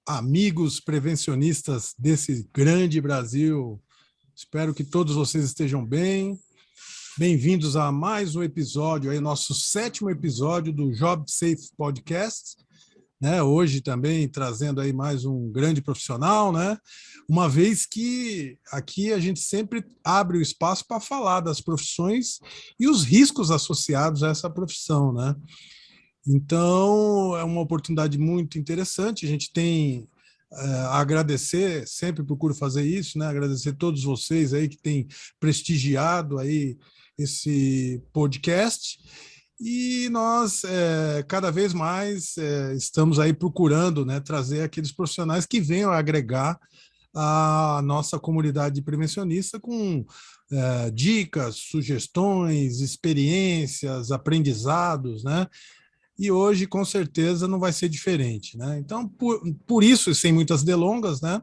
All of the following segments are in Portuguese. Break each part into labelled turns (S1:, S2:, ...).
S1: amigos prevencionistas desse grande Brasil. Espero que todos vocês estejam bem. Bem-vindos a mais um episódio, aí, nosso 7º episódio do Job Safe Podcast. Né? Hoje também trazendo aí mais um grande profissional, né? Uma vez que aqui a gente sempre abre o espaço para falar das profissões e os riscos associados a essa profissão, né? Então, é uma oportunidade muito interessante. A gente tem a agradecer, sempre procuro fazer isso, né? Agradecer a todos vocês aí que têm prestigiado aí esse podcast. E nós, cada vez mais, estamos aí procurando, né, trazer aqueles profissionais que venham a agregar a nossa comunidade prevencionista com dicas, sugestões, experiências, aprendizados, né? E hoje, com certeza, não vai ser diferente, né? Então, por isso, e sem muitas delongas, né?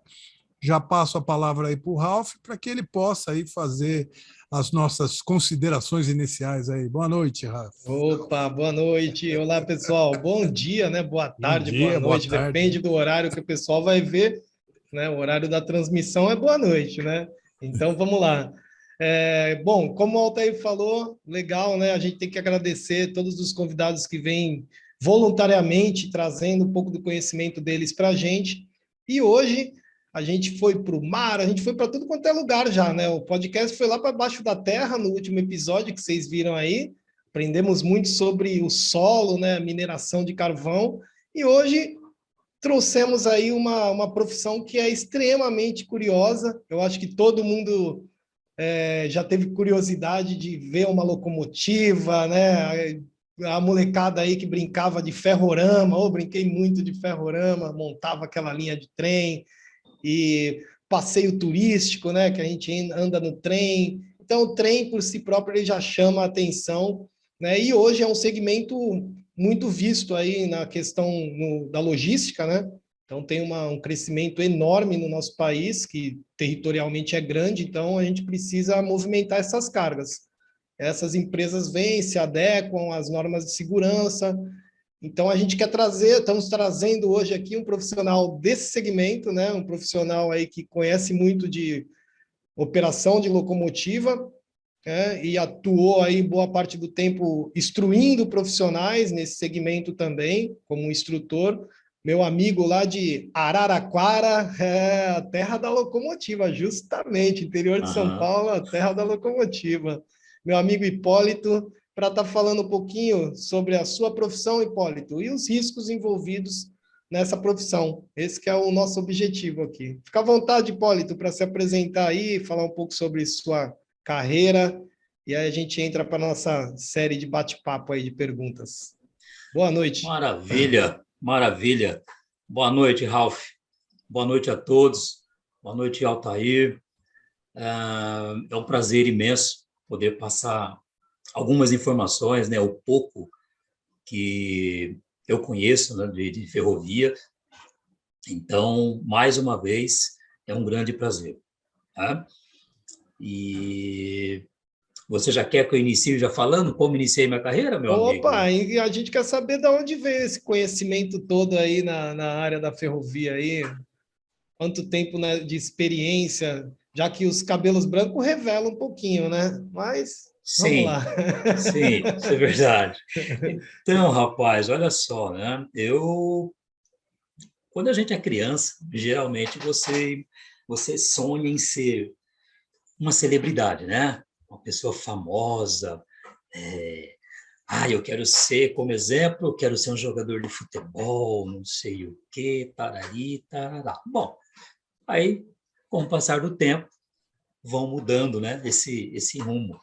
S1: Já passo a palavra aí para o Ralph, para que ele possa aí fazer as nossas considerações iniciais aí. Boa noite, Ralph.
S2: Opa, boa noite. Olá, pessoal. Bom dia, né? Boa
S1: Bom
S2: tarde, boa
S1: dia, boa
S2: noite.
S1: tarde.
S2: Depende do horário que o pessoal vai ver, né? O horário da transmissão é boa noite, né? Então, vamos lá. Bom, como o Altair falou, legal, né? A gente tem que agradecer todos os convidados que vêm voluntariamente trazendo um pouco do conhecimento deles para a gente. E hoje a gente foi para o mar, a gente foi para tudo quanto é lugar já, né? O podcast foi lá para baixo da terra no último episódio que vocês viram aí. Aprendemos muito sobre o solo, né, mineração de carvão, e hoje trouxemos aí uma profissão que é extremamente curiosa. Eu acho que todo mundo já teve curiosidade de ver uma locomotiva, né? A molecada aí que brincava de ferrorama, eu brinquei muito de ferrorama, montava aquela linha de trem, e passeio turístico, né, que a gente anda no trem. Então, o trem por si próprio ele já chama a atenção, né? E hoje é um segmento muito visto aí na questão da logística, né? Então, tem um crescimento enorme no nosso país, que territorialmente é grande, então a gente precisa movimentar essas cargas. Essas empresas vêm, se adequam às normas de segurança. Então, a gente quer trazer, estamos trazendo hoje aqui um profissional desse segmento, né? Um profissional aí que conhece muito de operação de locomotiva, e atuou aí boa parte do tempo instruindo profissionais nesse segmento também, como um instrutor. Meu amigo lá de Araraquara, a terra da locomotiva, justamente, interior de São
S3: Aham.
S2: Paulo, a terra da locomotiva. Meu amigo Hipólito, para estar falando um pouquinho sobre a sua profissão, Hipólito, e os riscos envolvidos nessa profissão. Esse que é o nosso objetivo aqui. Fica à vontade, Hipólito, para se apresentar aí, falar um pouco sobre sua carreira, e aí a gente entra para a nossa série de bate-papo aí de perguntas. Boa noite.
S3: Maravilha, maravilha. Boa noite, Ralph. Boa noite a todos. Boa noite, Altair. É um prazer imenso poder passar algumas informações, né, o pouco que eu conheço, né, de ferrovia. Então, mais uma vez, é um grande prazer. Tá? E você já quer que eu inicie já falando como iniciei minha carreira, meu amigo?
S2: Opa, e a gente quer saber de onde veio esse conhecimento todo aí na área da ferrovia aí. Quanto tempo, né, de experiência, já que os cabelos brancos revelam um pouquinho, né? Mas vamos lá.
S3: Sim, sim, isso é verdade. Então, rapaz, olha só, né? Quando a gente é criança, geralmente você sonha em ser uma celebridade, né? Uma pessoa famosa. é, eu quero ser, como exemplo, eu quero ser um jogador de futebol, não sei o quê, tarari, tarará. Bom, aí, com o passar do tempo, vão mudando, né? Esse rumo.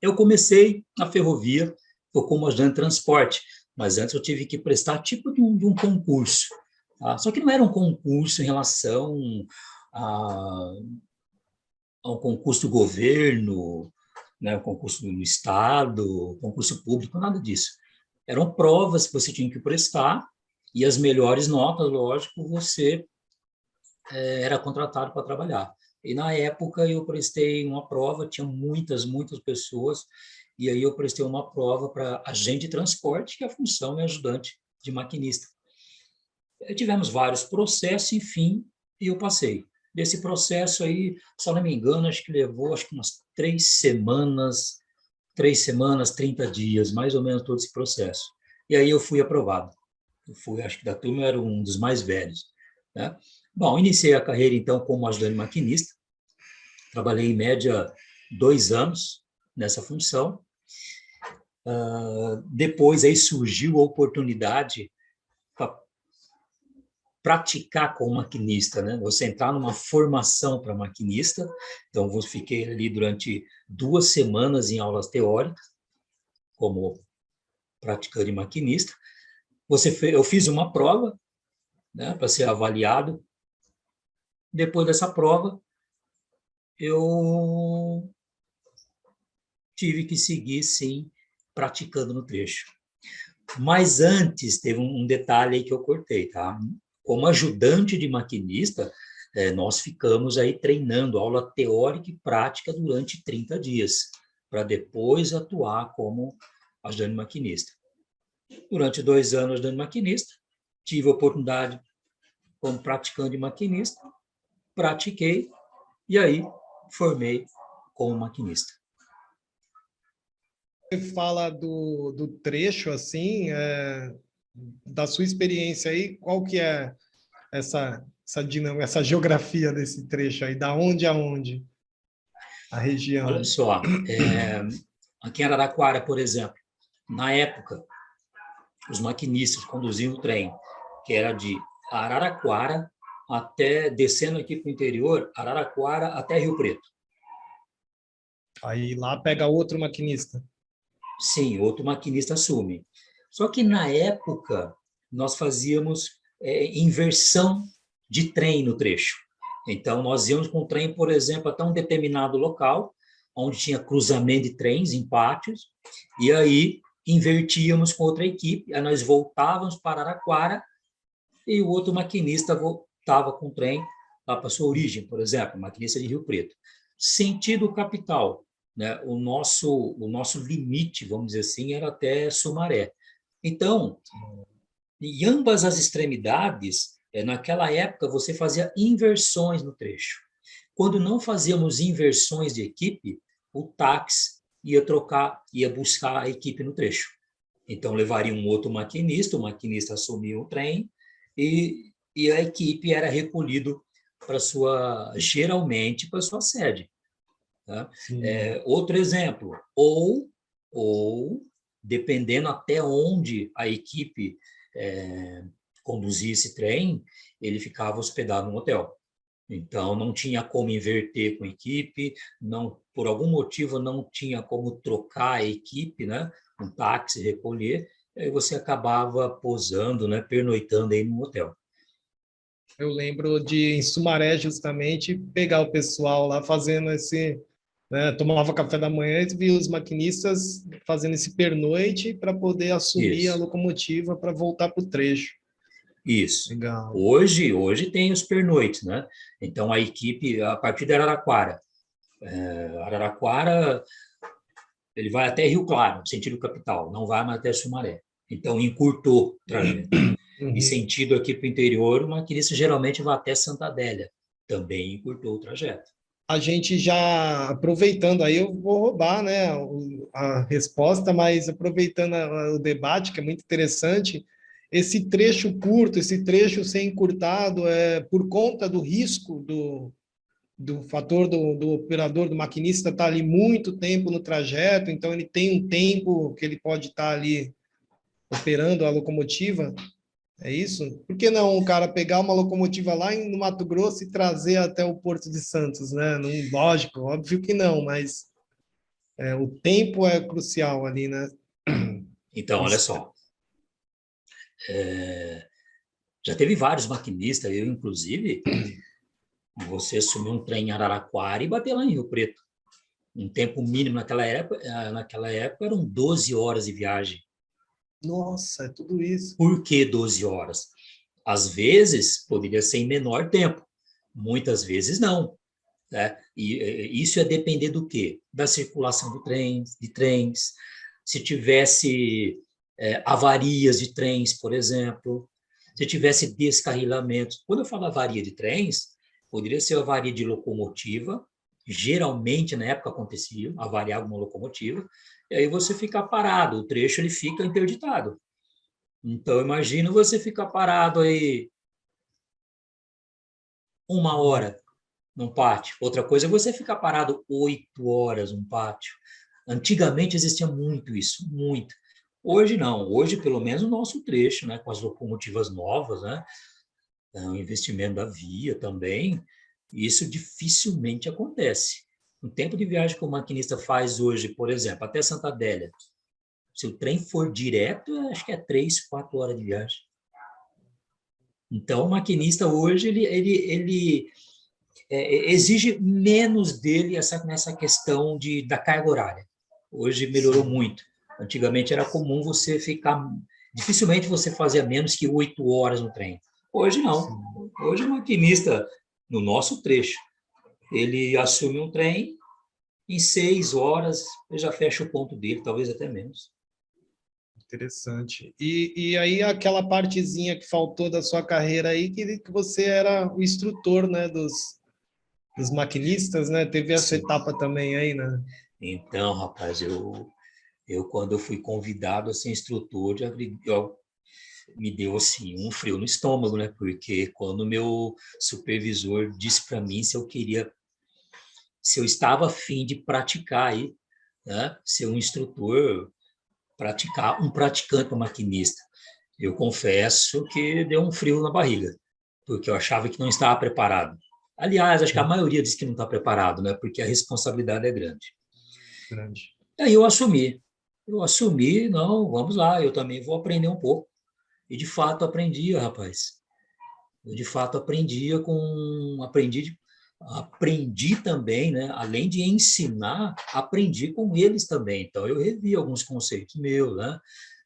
S3: Eu comecei na ferrovia, eu como ajudante de transporte, mas antes eu tive que prestar tipo de um concurso. Tá? Só que não era um concurso em relação a, a um concurso do governo, né, um concurso no Estado, concurso público, nada disso. Eram provas que você tinha que prestar e as melhores notas, lógico, você era contratado para trabalhar. E na época eu prestei uma prova, tinha muitas pessoas, e aí eu prestei uma prova para agente de transporte, que a função é ajudante de maquinista. Tivemos vários processos, enfim, e eu passei. Desse processo aí, se eu não me engano, acho que levou umas 3 semanas, 30 dias, mais ou menos todo esse processo. E aí eu fui aprovado. Acho que da turma eu era um dos mais velhos, né? Bom, iniciei a carreira, então, como ajudante maquinista. Trabalhei, em média, 2 anos nessa função. Depois, aí surgiu a oportunidade para praticar como maquinista, né? Você entrar numa formação para maquinista. Então, eu fiquei ali durante 2 semanas em aulas teóricas, como praticante maquinista. Eu fiz uma prova, né, para ser avaliado. Depois dessa prova, eu tive que seguir, sim, praticando no trecho. Mas antes, teve um detalhe aí que eu cortei, tá? Como ajudante de maquinista, nós ficamos aí treinando aula teórica e prática durante 30 dias, para depois atuar como ajudante maquinista. Durante 2 anos ajudante maquinista, tive a oportunidade como praticante de maquinista, pratiquei e aí formei como maquinista.
S2: Você fala do trecho, assim, da sua experiência aí, qual que é essa dinâmica, essa geografia desse trecho aí, da onde a onde? A região.
S3: Olha só, aqui em Araraquara, por exemplo, na época, os maquinistas conduziam o trem, que era de Araraquara até, descendo aqui para o interior, Araraquara até Rio Preto.
S2: Aí lá pega outro maquinista.
S3: Sim, outro maquinista assume. Só que na época nós fazíamos inversão de trem no trecho. Então nós íamos com o trem, por exemplo, até um determinado local, onde tinha cruzamento de trens em pátios, e aí invertíamos com outra equipe, aí nós voltávamos para Araraquara e o outro maquinista voltava com o trem lá para sua origem, por exemplo, maquinista de Rio Preto. Sentido capital, né? O nosso limite, vamos dizer assim, era até Sumaré. Então, em ambas as extremidades, naquela época, você fazia inversões no trecho. Quando não fazíamos inversões de equipe, o táxi ia buscar a equipe no trecho. Então, levaria um outro maquinista, o maquinista assumia o trem e a equipe era recolhido geralmente para sua sede. Tá? Outro exemplo, ou dependendo até onde a equipe conduzia esse trem, ele ficava hospedado no hotel. Então, não tinha como inverter com a equipe, por algum motivo não tinha como trocar a equipe, né? Um táxi recolher, aí você acabava posando, né? Pernoitando aí no hotel.
S2: Eu lembro de, em Sumaré, justamente, pegar o pessoal lá fazendo tomava café da manhã e via os maquinistas fazendo esse pernoite para poder assumir a locomotiva para voltar para o trecho.
S3: Isso.
S2: Legal.
S3: Hoje tem os pernoites, né? Então, a equipe, a partir de Araraquara, ele vai até Rio Claro, sentido capital, não vai mais até Sumaré. Então, encurtou o trajeto.
S2: Uhum.
S3: E sentido aqui para o interior, o maquinista geralmente vai até Santa Adélia, também encurtou o trajeto.
S2: A gente já, aproveitando aí, eu vou roubar, né, a resposta, mas aproveitando o debate, que é muito interessante, esse trecho curto, esse trecho ser encurtado é por conta do risco do fator do operador, do maquinista estar ali muito tempo no trajeto, então ele tem um tempo que ele pode estar ali operando a locomotiva. É isso? Por que não o cara pegar uma locomotiva lá no Mato Grosso e trazer até o Porto de Santos, né? Não, lógico, óbvio que não, mas o tempo é crucial ali, né?
S3: Então, olha só, já teve vários maquinistas, eu inclusive, você assumir um trem em Araraquara e bater lá em Rio Preto. Um tempo mínimo naquela época eram 12 horas de viagem.
S2: Nossa, é tudo isso.
S3: Por que 12 horas? Às vezes, poderia ser em menor tempo. Muitas vezes, não. Né? E isso ia depender do quê? Da circulação de trens, se tivesse avarias de trens, por exemplo. se tivesse descarrilamentos. Quando eu falo avaria de trens, poderia ser avaria de locomotiva, geralmente na época acontecia, avariar alguma locomotiva, e aí você fica parado, o trecho ele fica interditado. Então, imagina você ficar parado aí 1 hora num pátio. Outra coisa é você ficar parado 8 horas num pátio. Antigamente existia muito isso, muito. Hoje não, hoje pelo menos o nosso trecho, né, com as locomotivas novas, né, o investimento da via também, isso dificilmente acontece. O tempo de viagem que o maquinista faz hoje, por exemplo, até Santa Adélia, se o trem for direto, acho que é 3, 4 horas de viagem. Então, o maquinista hoje, ele exige menos dele nessa questão da carga horária. Hoje melhorou muito. Antigamente era comum você ficar... Dificilmente você fazia menos que 8 horas no trem. Hoje não. Hoje o maquinista, no nosso trecho, ele assume um trem, em 6 horas ele já fecha o ponto dele, talvez até menos.
S2: Interessante. E aí aquela partezinha que faltou da sua carreira aí, que você era o instrutor, né, dos maquinistas, né? Teve essa
S3: Sim.
S2: etapa também aí, né?
S3: Então, rapaz, quando eu fui convidado a ser instrutor, me deu assim um frio no estômago, né? Porque quando o meu supervisor disse para mim se eu estava afim de praticar aí, né? Ser um instrutor, um praticante, um maquinista. Eu confesso que deu um frio na barriga, porque eu achava que não estava preparado. Aliás, acho que a maioria diz que não está preparado, né? Porque a responsabilidade é grande.
S2: Grande.
S3: Aí eu assumi. Não, vamos lá, eu também vou aprender um pouco. E de fato aprendia, rapaz. Eu de fato aprendi também, né? Além de ensinar, aprendi com eles também. Então eu revi alguns conceitos meus, né?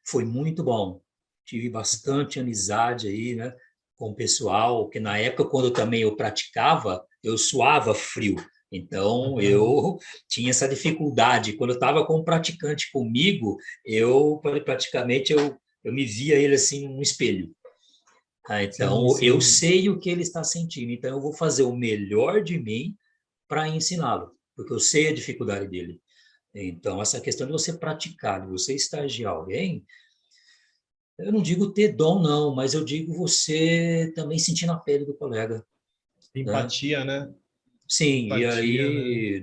S3: Foi muito bom. Tive bastante amizade aí, né? Com o pessoal, que na época, quando também eu praticava, eu suava frio. Então, eu tinha essa dificuldade. Quando eu estava com um praticante comigo, praticamente eu me via ele assim no espelho. Então,
S2: Sim,
S3: eu
S2: sim.
S3: sei o que ele está sentindo, então eu vou fazer o melhor de mim para ensiná-lo, porque eu sei a dificuldade dele. Então, essa questão de você praticar, de você estagiar alguém, eu não digo ter dom, não, mas eu digo você também sentir na pele do colega, né?
S2: Empatia, né?
S3: Sim, e
S2: Empatia, né?
S3: aí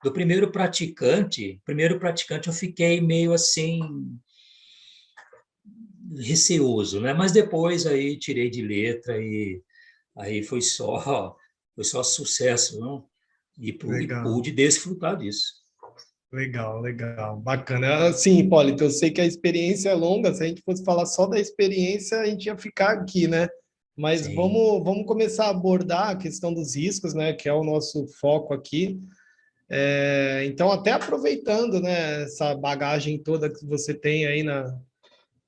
S3: primeiro praticante eu fiquei meio assim receoso, né? Mas depois aí tirei de letra e aí foi só sucesso, não? E
S2: Legal.
S3: pude desfrutar disso.
S2: Legal, legal, bacana. Sim, Hipólito, eu sei que a experiência é longa, se a gente fosse falar só da experiência, a gente ia ficar aqui, né? Mas
S3: Sim,
S2: vamos começar a abordar a questão dos riscos, né? Que é o nosso foco aqui. Então, até aproveitando, né, essa bagagem toda que você tem aí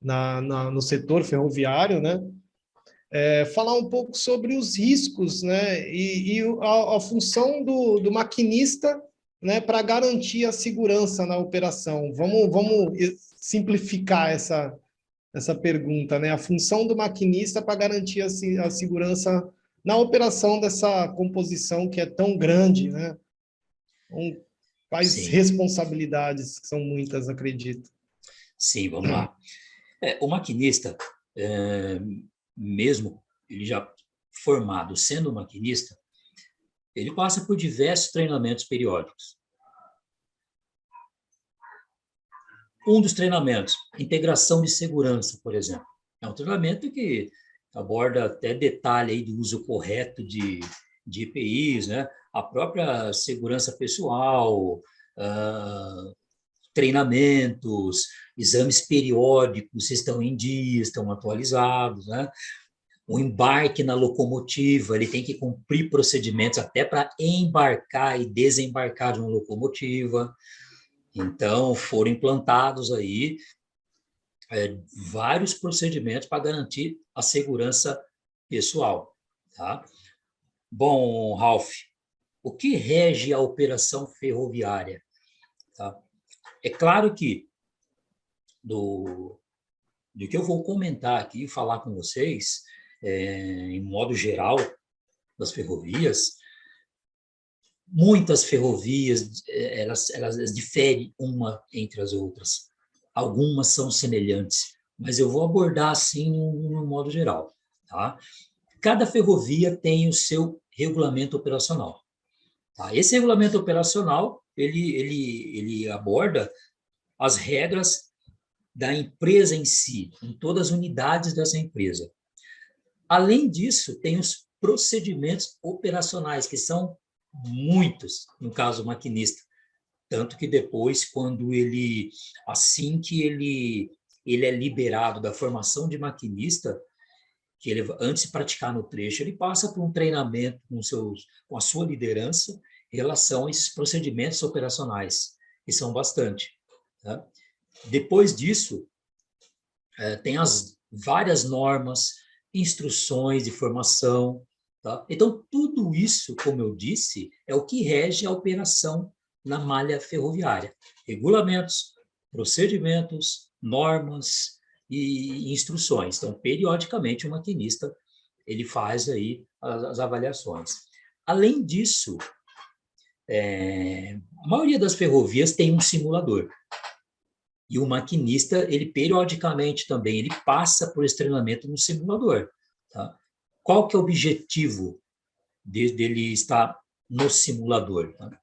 S2: no setor ferroviário, né? Falar um pouco sobre os riscos, né, e a função do maquinista, né, para garantir a segurança na operação. Vamos simplificar essa pergunta, né? A função do maquinista para garantir a segurança na operação dessa composição que é tão grande, né? Quais
S3: sim,
S2: responsabilidades, que são muitas, acredito.
S3: sim, vamos lá. O maquinista, é, mesmo ele já formado sendo maquinista, ele passa por diversos treinamentos periódicos. Um dos treinamentos, integração de segurança, por exemplo. É um treinamento que aborda até detalhe aí do uso correto de EPIs, né? A própria segurança pessoal, treinamentos, exames periódicos, se estão em dia, estão atualizados, né? O embarque na locomotiva, ele tem que cumprir procedimentos até para embarcar e desembarcar de uma locomotiva. Então, foram implantados aí vários procedimentos para garantir a segurança pessoal. Tá? Bom, Ralph, o que rege a operação ferroviária? Tá? É claro que do do que eu vou comentar aqui e falar com vocês, em modo geral, das ferrovias, muitas ferrovias, elas diferem uma entre as outras. Algumas são semelhantes, mas eu vou abordar assim no modo geral, tá? Cada ferrovia tem o seu regulamento operacional. Tá? Esse regulamento operacional, ele aborda as regras da empresa em si, em todas as unidades dessa empresa. Além disso, tem os procedimentos operacionais, que são muitos, no caso do maquinista. Tanto que depois, assim que ele é liberado da formação de maquinista, que ele, antes de praticar no trecho, ele passa por um treinamento com a sua liderança em relação a esses procedimentos operacionais, que são bastante. Tá? Depois disso, tem as várias normas, instruções de formação. Tá? Então, tudo isso, como eu disse, é o que rege a operação na malha ferroviária. Regulamentos, procedimentos, normas e instruções. Então, periodicamente, o maquinista ele faz aí as avaliações. Além disso, a maioria das ferrovias tem um simulador. E o maquinista, ele periodicamente também, ele passa por esse treinamento no simulador. Tá? Qual que é o objetivo dele estar no simulador? Tá?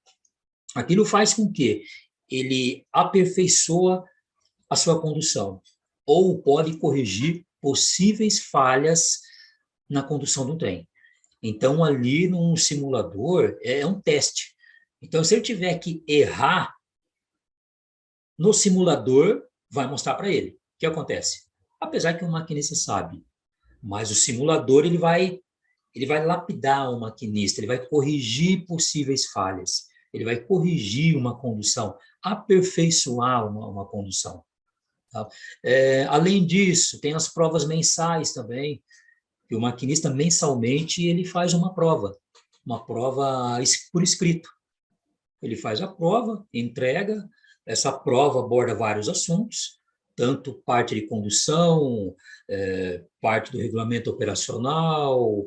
S3: Aquilo faz com que ele aperfeiçoa a sua condução, ou pode corrigir possíveis falhas na condução do trem. Então, ali num simulador, é um teste. Então, se ele tiver que errar, no simulador, vai mostrar para ele. O que acontece? Apesar que o maquinista sabe, mas o simulador ele vai lapidar o maquinista, ele vai corrigir possíveis falhas, ele vai corrigir uma condução, aperfeiçoar uma condução. Tá? Além disso, tem as provas mensais também, que o maquinista mensalmente ele faz uma prova por escrito. Ele faz a prova, entrega, essa prova aborda vários assuntos, tanto parte de condução, parte do regulamento operacional,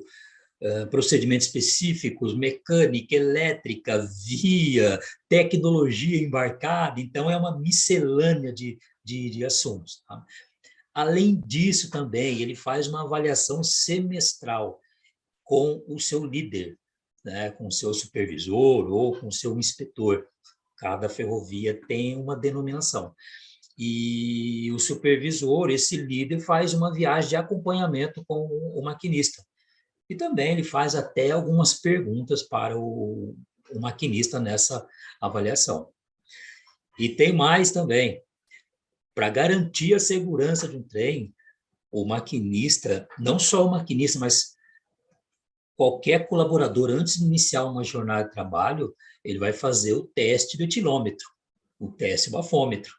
S3: procedimentos específicos, mecânica, elétrica, via, tecnologia embarcada, então é uma miscelânea de assuntos. Tá? Além disso também, ele faz uma avaliação semestral com o seu líder, né, com o seu supervisor ou com o seu inspetor. Cada ferrovia tem uma denominação. E o supervisor, esse líder, faz uma viagem de acompanhamento com o maquinista. E também ele faz até algumas perguntas para o maquinista nessa avaliação. E tem mais também. Para garantir a segurança de um trem, o maquinista, não só o maquinista, mas qualquer colaborador, antes de iniciar uma jornada de trabalho, ele vai fazer o teste do etilômetro, o teste bafômetro.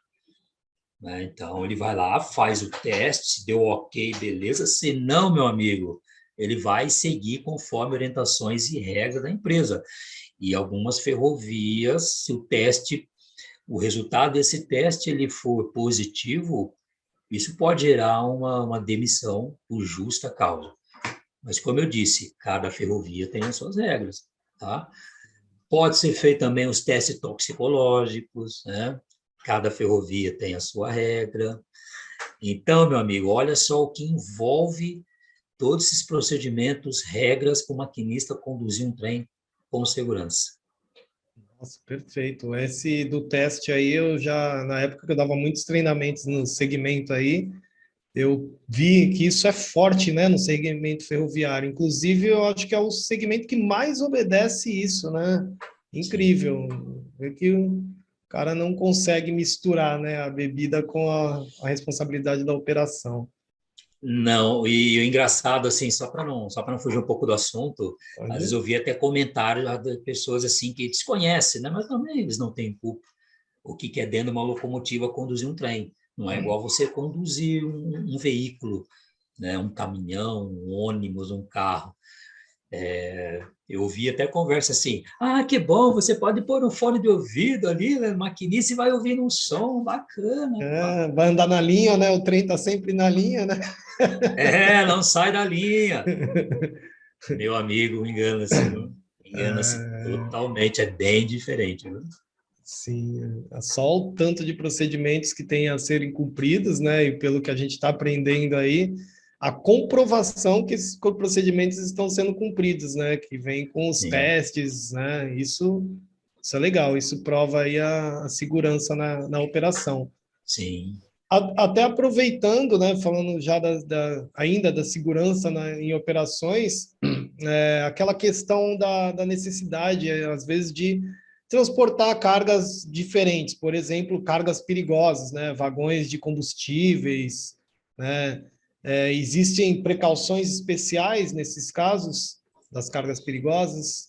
S3: Né? Então, ele vai lá, faz o teste, se deu ok, beleza. Se não, meu amigo, ele vai seguir conforme orientações e regras da empresa. E algumas ferrovias, se o resultado desse teste ele for positivo, isso pode gerar uma demissão por justa causa. Mas, como eu disse, cada ferrovia tem as suas regras, tá? Pode ser feito também os testes toxicológicos, né? Cada ferrovia tem a sua regra. Então, meu amigo, olha só o que envolve todos esses procedimentos, regras para o maquinista conduzir um trem com segurança.
S2: Nossa, perfeito. Esse do teste aí, eu já, na época que eu dava muitos treinamentos no segmento aí, eu vi que isso é forte, né, no segmento ferroviário. Inclusive, eu acho que é o segmento que mais obedece isso, né? Incrível. É que o cara não consegue misturar, né, a bebida com a responsabilidade da operação.
S3: Não, e o engraçado, assim, só para não fugir um pouco do assunto, às vezes eu vi até comentários de pessoas assim que desconhecem, né? Mas também eles não têm culpa. O que é dentro de uma locomotiva conduzir um trem? Não é igual você conduzir um veículo, né? Um caminhão, um ônibus, um carro. Eu ouvi até conversa assim, que bom, você pode pôr um fone de ouvido ali, né, maquinista, e vai ouvindo um som bacana.
S2: Vai andar na linha, né? O trem tá sempre na linha, né?
S3: Não sai da linha. Meu amigo, engana-se, viu? Engana-se totalmente, é bem diferente, viu?
S2: Sim, é só o tanto de procedimentos que tem a serem cumpridos, né? E pelo que a gente está aprendendo aí, a comprovação que esses procedimentos estão sendo cumpridos, né? Que vem com os
S3: Sim,
S2: testes, né? Isso é legal, isso prova aí a segurança na operação.
S3: sim.
S2: Até aproveitando, né? Falando já ainda da segurança em operações, aquela questão da necessidade, às vezes, de transportar cargas diferentes, por exemplo, cargas perigosas, né? Vagões de combustíveis, né? Existem precauções especiais nesses casos das cargas perigosas?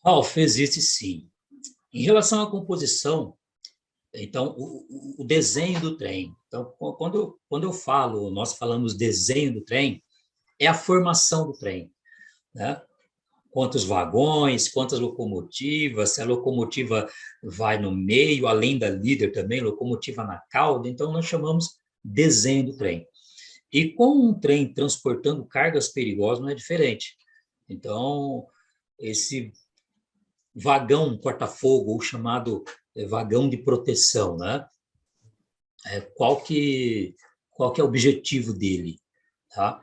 S3: Ralf, existe sim. Em relação à composição, então, o desenho do trem. Então, quando eu falo, nós falamos desenho do trem, é a formação do trem, né? Quantos vagões, quantas locomotivas, se a locomotiva vai no meio, além da líder também, locomotiva na cauda, então nós chamamos desenho do trem. E com um trem transportando cargas perigosas não é diferente. Então, esse vagão corta-fogo, ou chamado vagão de proteção, né? Qual que é o objetivo dele, tá?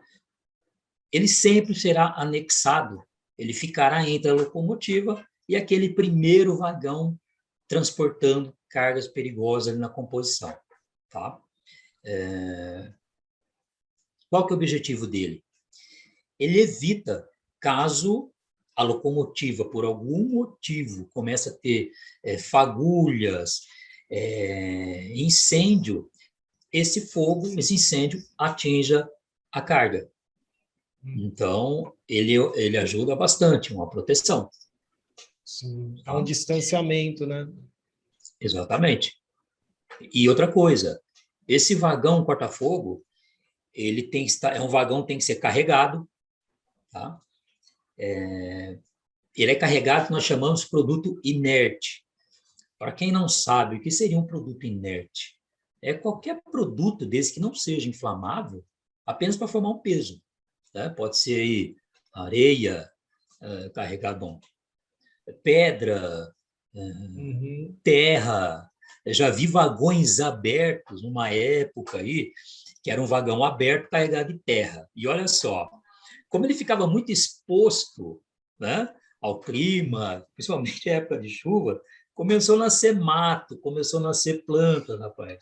S3: Ele sempre será anexado, ele ficará entre a locomotiva e aquele primeiro vagão transportando cargas perigosas na composição, tá? Qual que é o objetivo dele? Ele evita, caso a locomotiva, por algum motivo, comece a ter fagulhas, incêndio, esse incêndio atinja a carga. Então, ele ajuda bastante, uma proteção.
S2: Sim, há um
S3: Tá?
S2: distanciamento, né?
S3: Exatamente. E outra coisa, esse vagão corta-fogo, ele tem que estar, é um vagão que tem que ser carregado, tá? Ele é carregado, nós chamamos de produto inerte. Para quem não sabe, o que seria um produto inerte? É qualquer produto desse que não seja inflamável, apenas para formar um peso. Tá? Pode ser aí areia, carregado, pedra, terra. Eu já vi vagões abertos numa época aí, que era um vagão aberto carregado de terra. E olha só, como ele ficava muito exposto, né, ao clima, principalmente em época de chuva, começou a nascer mato, começou a nascer planta, rapaz.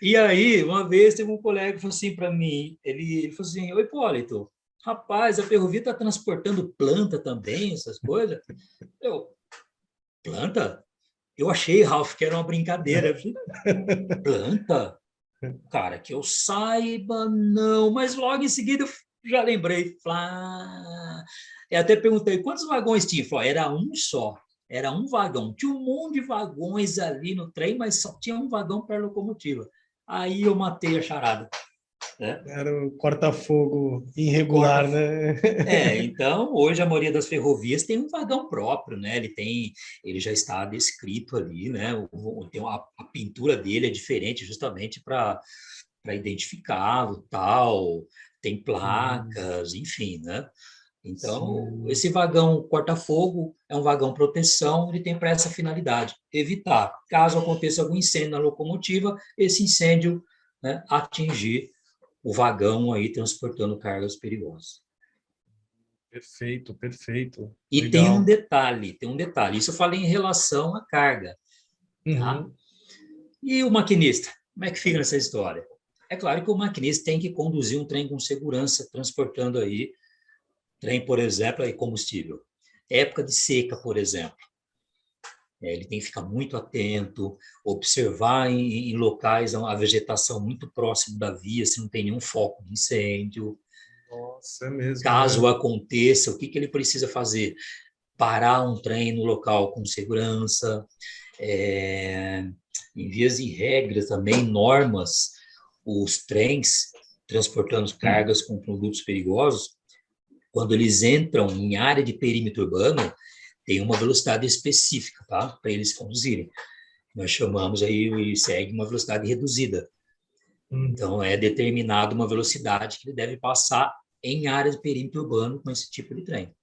S3: E aí, uma vez, teve um colega que falou assim para mim, ele falou assim, oi, Hipólito, rapaz, a Ferrovia está transportando planta também, essas coisas? Eu, planta? Eu achei, Ralph, que era uma brincadeira. Eu falei, planta? Cara, que eu saiba, não. Mas logo em seguida eu já lembrei. Eu até perguntei, quantos vagões tinha? Falei, era um só. Era um vagão. Tinha um monte de vagões ali no trem, mas só tinha um vagão para locomotiva. Aí eu matei a charada. Né?
S2: Era o corta-fogo irregular,
S3: Corta.
S2: né?
S3: Então, hoje a maioria das ferrovias tem um vagão próprio, né? Ele já está descrito ali, né? A pintura dele é diferente justamente para identificá-lo, tal, tem placas, enfim, né? Então,
S2: Sim.
S3: esse vagão corta-fogo é um vagão proteção, ele tem para essa finalidade, evitar, caso aconteça algum incêndio na locomotiva, esse incêndio, né, atingir o vagão aí transportando cargas perigosas.
S2: Perfeito, perfeito.
S3: E
S2: Legal.
S3: tem um detalhe, isso eu falei em relação à carga, tá?
S2: Uhum.
S3: E o maquinista, como é que fica nessa história? É claro que o maquinista tem que conduzir um trem com segurança, transportando aí trem, por exemplo, aí combustível. Época de seca, por exemplo. Ele tem que ficar muito atento, observar em locais a vegetação muito próximo da via, se não tem nenhum foco de incêndio.
S2: Nossa, é mesmo,
S3: Caso
S2: né?
S3: aconteça, o que ele precisa fazer? Parar um trem no local com segurança, é, em vias de regra também, normas, os trens transportando cargas com produtos perigosos, quando eles entram em área de perímetro urbano, tem uma velocidade específica, tá? Para eles conduzirem. Nós chamamos aí, e segue uma velocidade reduzida. Então, é determinada uma velocidade que ele deve passar em área de perímetro urbano com esse tipo de trem.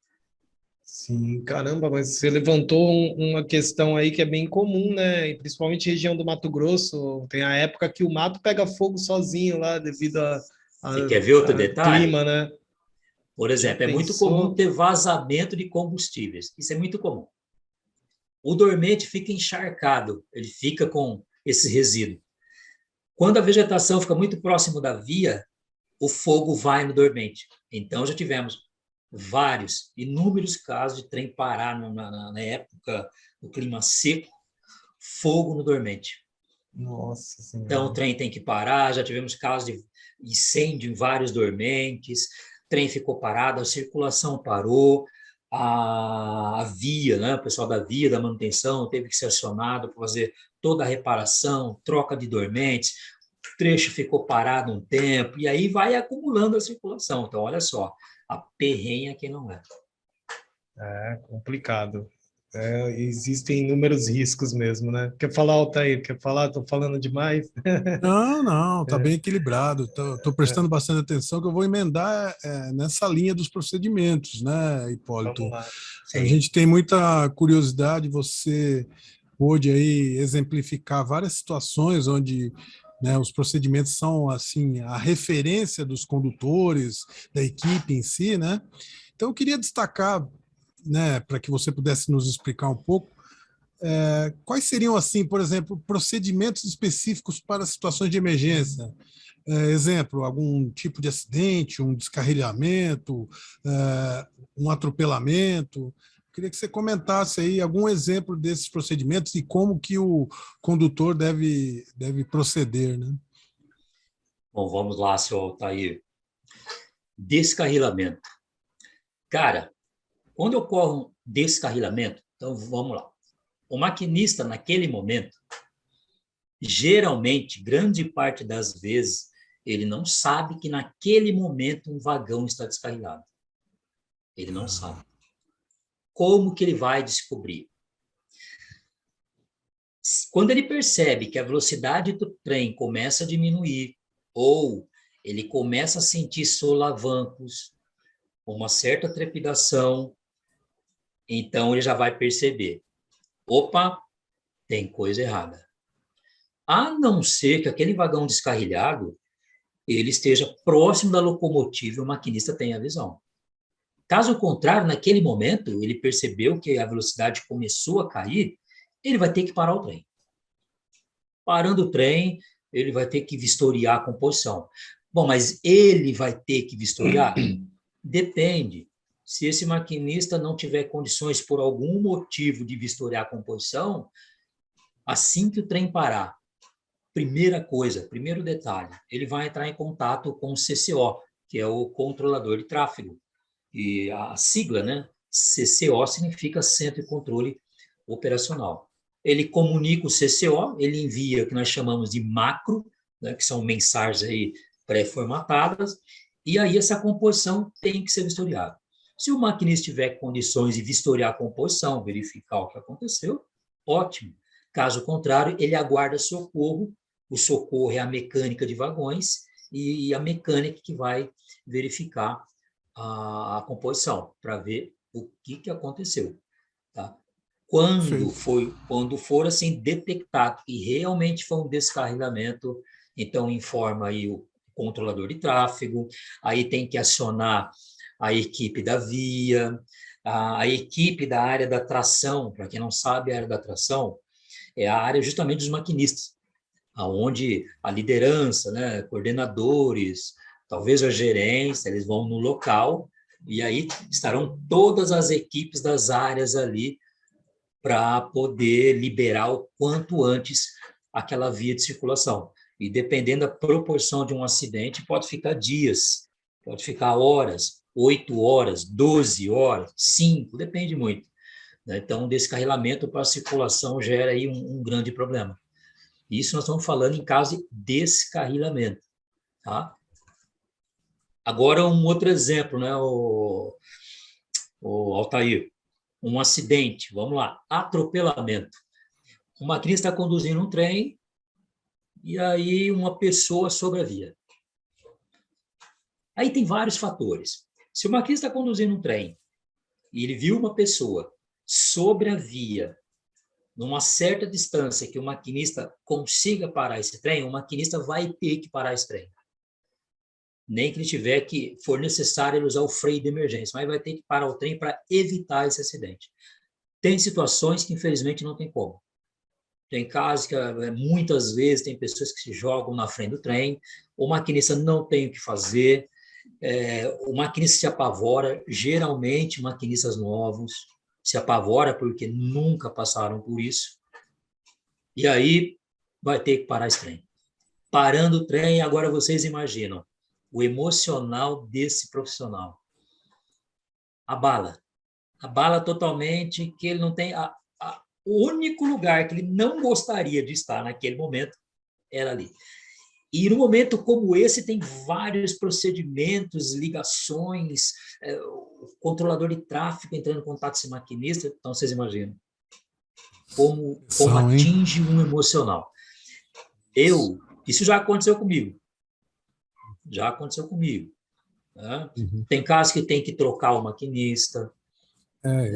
S2: Sim, caramba, mas você levantou uma questão aí que é bem comum, né? E principalmente região do Mato Grosso, tem a época que o mato pega fogo sozinho lá devido
S3: Você quer ver outro
S2: a
S3: detalhe?
S2: clima, né?
S3: Por
S2: Já
S3: exemplo, é muito comum
S2: pensou?
S3: ter vazamento de combustíveis. Isso é muito comum. O dormente fica encharcado, ele fica com esse resíduo. Quando a vegetação fica muito próximo da via, o fogo vai no dormente. Então, já tivemos inúmeros casos de trem parar na época do clima seco, fogo no dormente.
S2: Nossa
S3: Então, o
S2: Senhora.
S3: trem tem que parar, já tivemos casos de incêndio em vários dormentes, o trem ficou parado, a circulação parou, a via, né, o pessoal da via, da manutenção, teve que ser acionado para fazer toda a reparação, troca de dormentes, o trecho ficou parado um tempo, e aí vai acumulando a circulação. Então, olha só, a perrenha que não é.
S2: É complicado. É, existem inúmeros riscos mesmo, né? Quer falar, Altair? Quer falar? Estou falando demais?
S1: Não, não, tá bem equilibrado. Tô prestando bastante atenção que eu vou emendar nessa linha dos procedimentos, né,
S2: Vamos
S1: Hipólito?
S2: lá.
S1: A
S3: Sim.
S1: gente tem muita curiosidade, você pôde aí exemplificar várias situações onde, né, os procedimentos são assim a referência dos condutores, da equipe em si, né? Então eu queria destacar, né, para que você pudesse nos explicar um pouco quais seriam, assim, por exemplo, procedimentos específicos para situações de emergência? Exemplo, algum tipo de acidente, um descarrilhamento, um atropelamento. Queria que você comentasse aí algum exemplo desses procedimentos e como que o condutor deve proceder, né?
S3: Bom, vamos lá, seu Altair. Descarrilamento. Cara, quando ocorre um descarrilamento, então vamos lá. O maquinista, naquele momento, geralmente, grande parte das vezes, ele não sabe que naquele momento um vagão está descarrilado. Ele não sabe. Como que ele vai descobrir? Quando ele percebe que a velocidade do trem começa a diminuir, ou ele começa a sentir solavancos, uma certa trepidação, então ele já vai perceber: opa, tem coisa errada. A não ser que aquele vagão descarrilhado ele esteja próximo da locomotiva e o maquinista tenha a visão. Caso contrário, naquele momento, ele percebeu que a velocidade começou a cair, ele vai ter que parar o trem. Parando o trem, ele vai ter que vistoriar a composição. Bom, mas ele vai ter que vistoriar? Depende. Se esse maquinista não tiver condições por algum motivo de vistoriar a composição, assim que o trem parar, primeira coisa, primeiro detalhe, ele vai entrar em contato com o CCO, que é o controlador de tráfego. E a sigla, né? CCO significa Centro de Controle Operacional. Ele comunica o CCO, ele envia o que nós chamamos de macro, né, que são mensagens aí pré-formatadas, e aí essa composição tem que ser vistoriada. Se o maquinista tiver condições de vistoriar a composição, verificar o que aconteceu, ótimo. Caso contrário, ele aguarda socorro. O socorro é a mecânica de vagões e a mecânica que vai verificar a composição para ver o que aconteceu. Tá?
S1: Perfeito.
S3: Quando for assim detectado que realmente foi um descarrilamento, então informa aí o controlador de tráfego, aí tem que acionar a equipe da via, a equipe da área da tração. Para quem não sabe, a área da tração é a área justamente dos maquinistas, aonde a liderança, né, coordenadores, talvez a gerência, eles vão no local e aí estarão todas as equipes das áreas ali para poder liberar o quanto antes aquela via de circulação. E dependendo da proporção de um acidente, pode ficar dias, pode ficar horas, 8 horas, 12 horas, 5, depende muito. Então, o descarrilamento para a circulação gera aí um grande problema. Isso nós estamos falando em caso de descarrilamento, tá? Agora, um outro exemplo, né, o Altair, um acidente, vamos lá, atropelamento. O maquinista está conduzindo um trem e aí uma pessoa sobre a via. Aí tem vários fatores. Se o maquinista está conduzindo um trem e ele viu uma pessoa sobre a via, numa certa distância que o maquinista consiga parar esse trem, o maquinista vai ter que parar esse trem. Nem que ele tiver que, for necessário ele usar o freio de emergência, mas vai ter que parar o trem para evitar esse acidente. Tem situações que, infelizmente, não tem como. Tem casos que, muitas vezes, tem pessoas que se jogam na frente do trem, o maquinista não tem o que fazer, o maquinista se apavora, geralmente maquinistas novos se apavora porque nunca passaram por isso, e aí vai ter que parar esse trem. Parando o trem, agora vocês imaginam o emocional desse profissional. Abala totalmente, que ele não tem... O único lugar que ele não gostaria de estar naquele momento era ali. E no momento como esse, tem vários procedimentos, ligações, o controlador de tráfego entrando em contato com esse maquinista, então vocês imaginam como atinge um emocional. Isso já aconteceu comigo. Né? Uhum. Tem casos que tem que trocar o maquinista.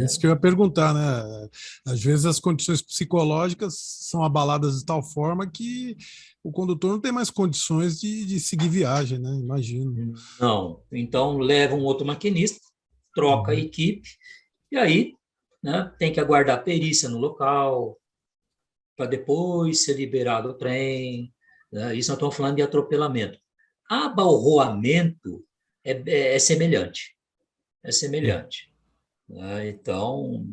S1: Isso que eu ia perguntar, né? Às vezes as condições psicológicas são abaladas de tal forma que o condutor não tem mais condições de seguir viagem, né? Imagino.
S3: Não. Então, leva um outro maquinista, troca a equipe, e aí, né, tem que aguardar a perícia no local, para depois ser liberado o trem. Né? Isso nós estamos falando de atropelamento. Abalroamento é semelhante. Então,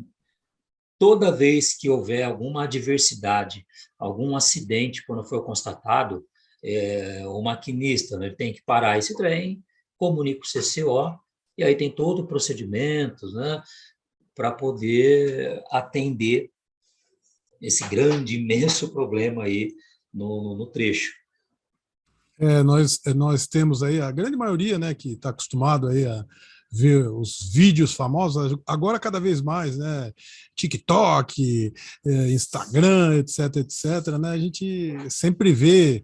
S3: toda vez que houver alguma adversidade, algum acidente, quando for constatado, o maquinista, né, tem que parar esse trem, comunica o CCO, e aí tem todo o procedimento, né, para poder atender esse grande, imenso problema aí no trecho.
S1: Nós temos aí a grande maioria, né, que está acostumado aí a ver os vídeos famosos, agora cada vez mais, né, TikTok, Instagram, etc, né, a gente sempre vê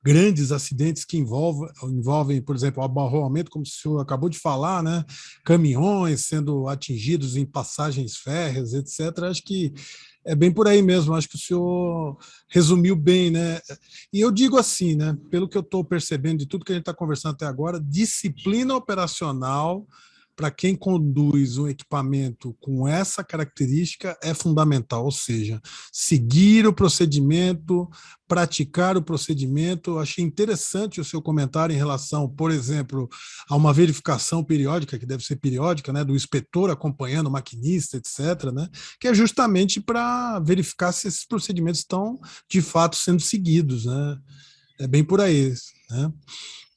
S1: grandes acidentes que envolvem, por exemplo, o abarroamento, como o senhor acabou de falar, né, caminhões sendo atingidos em passagens férreas, etc. Acho que é bem por aí mesmo, acho que o senhor resumiu bem, né? E eu digo assim, né, pelo que eu estou percebendo de tudo que a gente está conversando até agora, disciplina operacional para quem conduz um equipamento com essa característica é fundamental, ou seja, seguir o procedimento, praticar o procedimento. Achei interessante o seu comentário em relação, por exemplo, a uma verificação periódica, que deve ser periódica, né, do inspetor acompanhando o maquinista, etc., né, que é justamente para verificar se esses procedimentos estão, de fato, sendo seguidos. Né? É bem por aí. Né?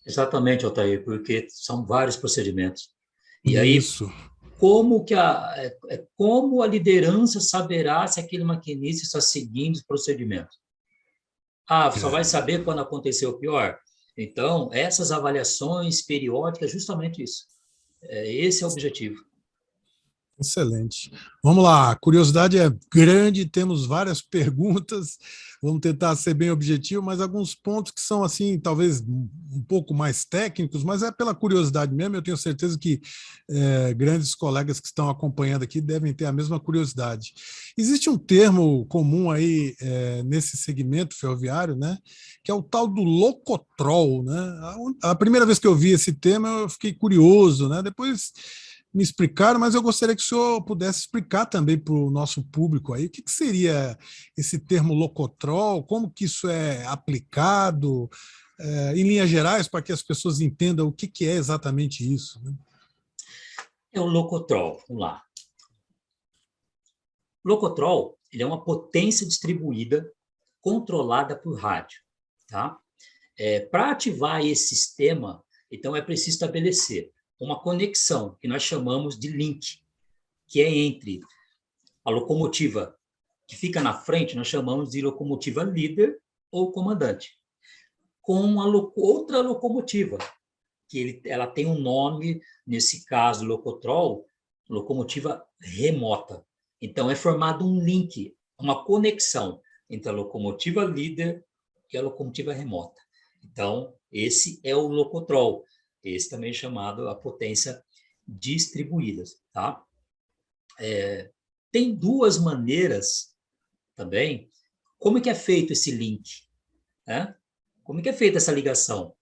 S3: Exatamente, Altair, porque são vários procedimentos. E aí,
S1: Isso.
S3: como a liderança saberá se aquele maquinista está seguindo os procedimentos? Só vai saber quando acontecer o pior? Então, essas avaliações periódicas, justamente isso. Esse é o objetivo.
S1: Excelente. Vamos lá, a curiosidade é grande, temos várias perguntas, vamos tentar ser bem objetivo, mas alguns pontos que são, assim, talvez um pouco mais técnicos, mas é pela curiosidade mesmo. Eu tenho certeza que grandes colegas que estão acompanhando aqui devem ter a mesma curiosidade. Existe um termo comum aí nesse segmento ferroviário, né, que é o tal do locotrol, né? A primeira vez que eu vi esse termo, eu fiquei curioso, né? Depois me explicaram, mas eu gostaria que o senhor pudesse explicar também para o nosso público aí o que seria esse termo locotrol, como que isso é aplicado, em linhas gerais, para que as pessoas entendam o que é exatamente isso. Né?
S3: É o locotrol, vamos lá. O locotrol, ele é uma potência distribuída controlada por rádio. Tá? Para ativar esse sistema, então é preciso estabelecer uma conexão que nós chamamos de link, que é entre a locomotiva que fica na frente, nós chamamos de locomotiva líder ou comandante, com outra locomotiva, que ela tem um nome, nesse caso, Locotrol, locomotiva remota. Então, é formado um link, uma conexão entre a locomotiva líder e a locomotiva remota. Então, esse é o Locotrol, esse também é chamado a potência distribuída, tá? Tem duas maneiras também. Como é que é feito esse link? Né? Como é que é feita essa ligação?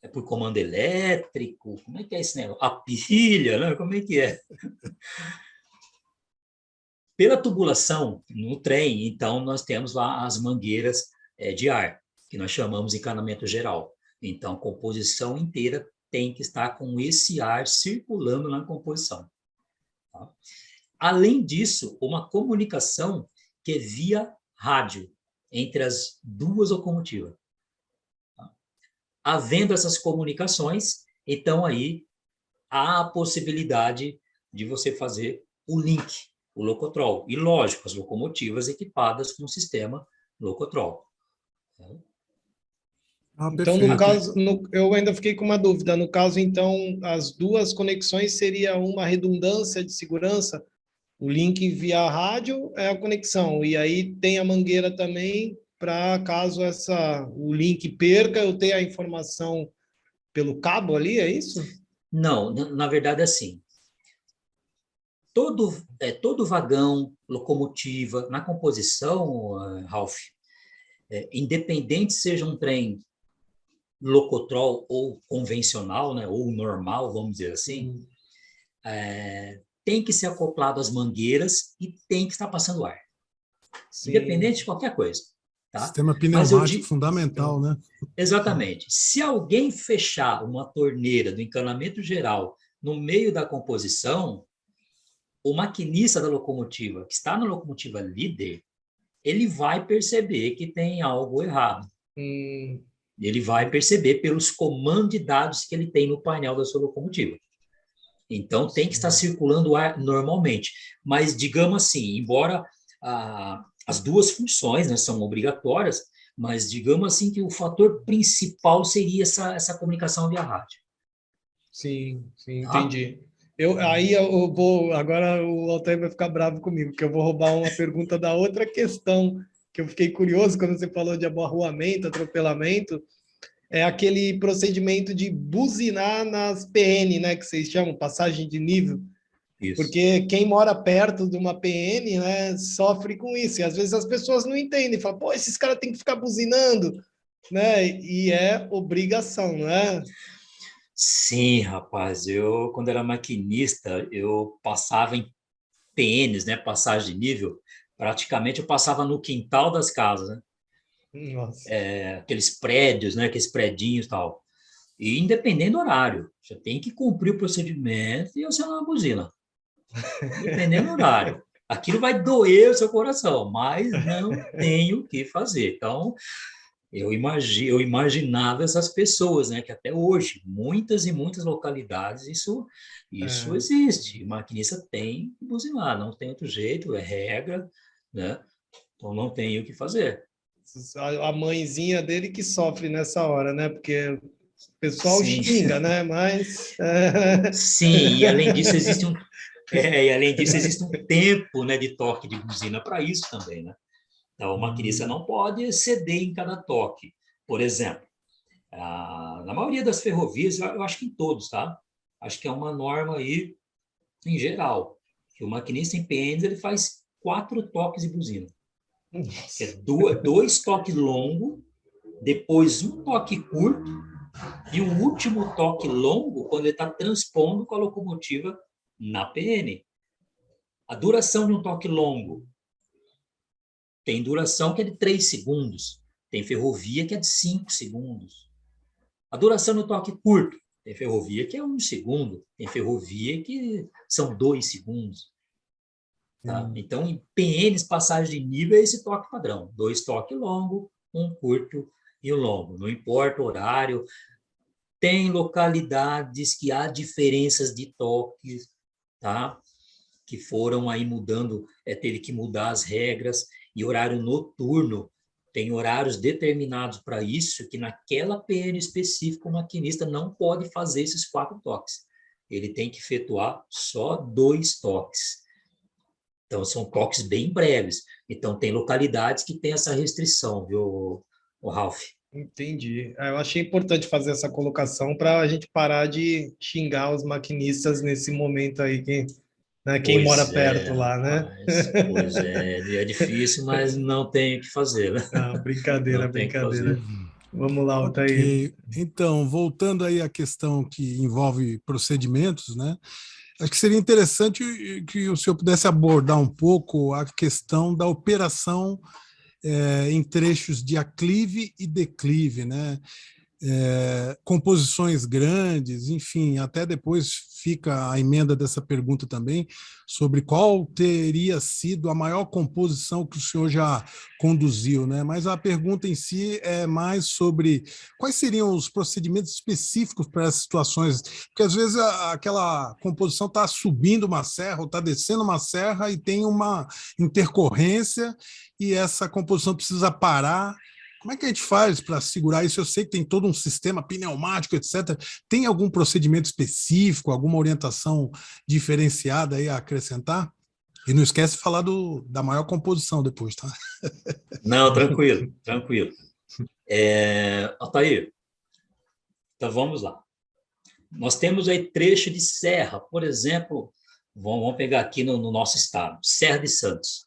S3: É por comando elétrico? Como é que é esse negócio? A pilha, né? Como é que é? Pela tubulação no trem, então, nós temos lá as mangueiras de ar, que nós chamamos de encanamento geral. Então, a composição inteira tem que estar com esse ar circulando na composição. Tá? Além disso, uma comunicação que é via rádio entre as duas locomotivas. Tá? Havendo essas comunicações, então aí há a possibilidade de você fazer o link, o Locotrol. E, lógico, as locomotivas equipadas com o sistema Locotrol.
S2: Então, no caso, eu ainda fiquei com uma dúvida. No caso, então, as duas conexões seria uma redundância de segurança. O link via rádio é a conexão. E aí tem a mangueira também para caso o link perca, eu tenha a informação pelo cabo ali, é isso?
S3: Não, na verdade é assim. Todo vagão, locomotiva, na composição, Ralph, independente seja um trem Locotrol ou convencional, né, ou normal, vamos dizer assim, tem que ser acoplado às mangueiras e tem que estar passando ar. Sim. Independente de qualquer coisa. Tá?
S1: Sistema pneumático fundamental, né?
S3: Exatamente. Se alguém fechar uma torneira do encanamento geral no meio da composição, o maquinista da locomotiva, que está na locomotiva líder, ele vai perceber que tem algo errado. Ele vai perceber pelos comandos de dados que ele tem no painel da sua locomotiva. Então, tem que estar circulando o ar normalmente. Mas, digamos assim, embora as duas funções, né, são obrigatórias, mas digamos assim que o fator principal seria essa comunicação via rádio.
S2: Sim, entendi. Aí eu vou, agora o Altair vai ficar bravo comigo, porque eu vou roubar uma pergunta da outra questão, que eu fiquei curioso quando você falou de abarroamento, atropelamento, é aquele procedimento de buzinar nas PN, né, que vocês chamam, passagem de nível. Isso. Porque quem mora perto de uma PN, né, sofre com isso. E às vezes as pessoas não entendem, falam, pô, esses caras têm que ficar buzinando, né? E é obrigação, não é?
S3: Sim, rapaz. Eu, quando era maquinista, eu passava em PNs, né, passagem de nível, praticamente eu passava no quintal das casas, né?
S2: Nossa.
S3: Aqueles prédios, né, aqueles predinhos e tal. E independente do horário, você tem que cumprir o procedimento e você não buzina. Dependendo do horário. Aquilo vai doer o seu coração, mas não tem o que fazer. Então, eu imaginava essas pessoas, né, que até hoje, muitas e muitas localidades, isso existe. O maquinista tem que buzinar, não tem outro jeito, é regra, né? Então, não tem o que fazer.
S2: A mãezinha dele que sofre nessa hora, né? Porque o pessoal xinga, né? Mas...
S3: Sim, e além disso existe um tempo, né, de toque de buzina para isso também, né? Então, o maquinista não pode exceder em cada toque. Por exemplo, na maioria das ferrovias, eu acho que em todos, tá? Acho que é uma norma aí, em geral, que o maquinista em PNs, ele faz 4 toques de buzina. Que é 2 toques longos, depois um toque curto, e o último toque longo, quando ele está transpondo com a locomotiva na PN. A duração de um toque longo tem duração que é de 3 segundos. Tem ferrovia que é de 5 segundos. A duração do toque curto, tem ferrovia que é 1 segundo. Tem ferrovia que são 2 segundos. Tá? Então, em PNs, passagem de nível é esse toque padrão. 2 toques longos, 1 curto e 1 longo. Não importa o horário. Tem localidades que há diferenças de toques, tá? Que foram aí mudando, teve que mudar as regras, e horário noturno Tem horários determinados para isso, que naquela PN específica o maquinista não pode fazer esses 4 toques. Ele tem que efetuar só 2 toques. Então, são toques bem breves. Então, tem localidades que tem essa restrição, viu, o Ralph?
S2: Entendi. Eu achei importante fazer essa colocação para a gente parar de xingar os maquinistas nesse momento aí, né, quem mora perto lá, né?
S3: Pois é difícil, mas não tem o que fazer, né?
S2: Não, brincadeira,
S3: Não tem o que fazer.
S2: brincadeira. Vamos lá, Altair.
S1: Ok. Então, voltando aí à questão que envolve procedimentos, né? Acho que seria interessante que o senhor pudesse abordar um pouco a questão da operação em trechos de aclive e declive, né? Composições grandes, enfim, até depois fica a emenda dessa pergunta também, sobre qual teria sido a maior composição que o senhor já conduziu, né? Mas a pergunta em si é mais sobre quais seriam os procedimentos específicos para essas situações, porque às vezes aquela composição está subindo uma serra ou está descendo uma serra e tem uma intercorrência e essa composição precisa parar. Como é que a gente faz para segurar isso? Eu sei que tem todo um sistema pneumático, etc. Tem algum procedimento específico, alguma orientação diferenciada aí a acrescentar? E não esquece de falar da maior composição depois, tá?
S3: Não, tranquilo, tranquilo. Altair, então vamos lá. Nós temos aí trecho de serra, por exemplo, vamos pegar aqui no nosso estado, Serra de Santos.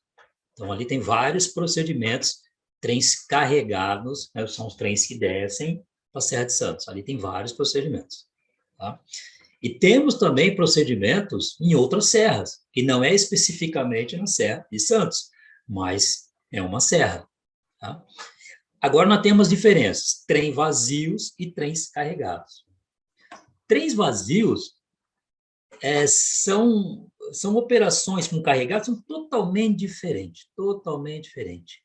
S3: Então, ali tem vários procedimentos, trens carregados, né, são os trens que descem para a Serra de Santos. Ali tem vários procedimentos. Tá? E temos também procedimentos em outras serras, que não é especificamente na Serra de Santos, mas é uma serra. Tá? Agora nós temos diferenças, trem vazios e trens carregados. Trens vazios são operações com carregados são totalmente diferentes, totalmente diferentes.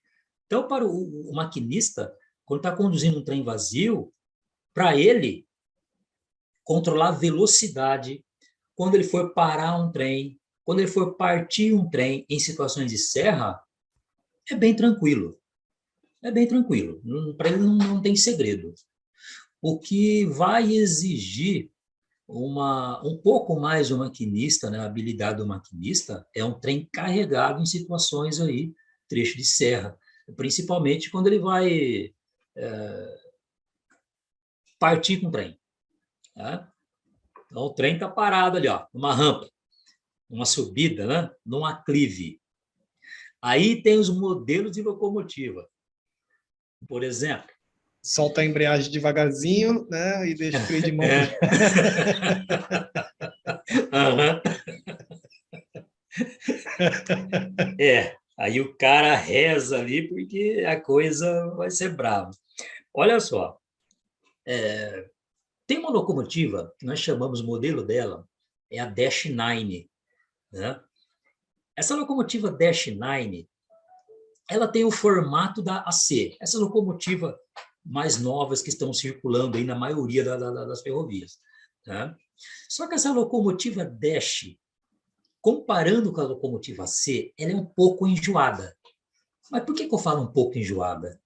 S3: Então, para o maquinista, quando está conduzindo um trem vazio, para ele controlar a velocidade, quando ele for parar um trem, quando ele for partir um trem em situações de serra, é bem tranquilo. É bem tranquilo. Para ele não tem segredo. O que vai exigir um pouco mais do maquinista, né, a habilidade do maquinista, é um trem carregado em situações aí, trecho de serra, principalmente quando ele vai partir com o trem. Tá? Então, o trem está parado ali, ó, numa rampa, numa subida, né, num aclive. Aí tem os modelos de locomotiva. Por exemplo,
S2: solta a embreagem devagarzinho, né? E deixa o freio de mão.
S3: Aí o cara reza ali porque a coisa vai ser brava. Olha só, tem uma locomotiva que nós chamamos, o modelo dela, é a Dash 9, né? Essa locomotiva Dash 9, ela tem o formato da AC. Essa locomotiva mais novas que estão circulando aí na maioria das ferrovias. Tá? Só que essa locomotiva Dash, comparando com a locomotiva C, ela é um pouco enjoada. Mas por que eu falo um pouco enjoada?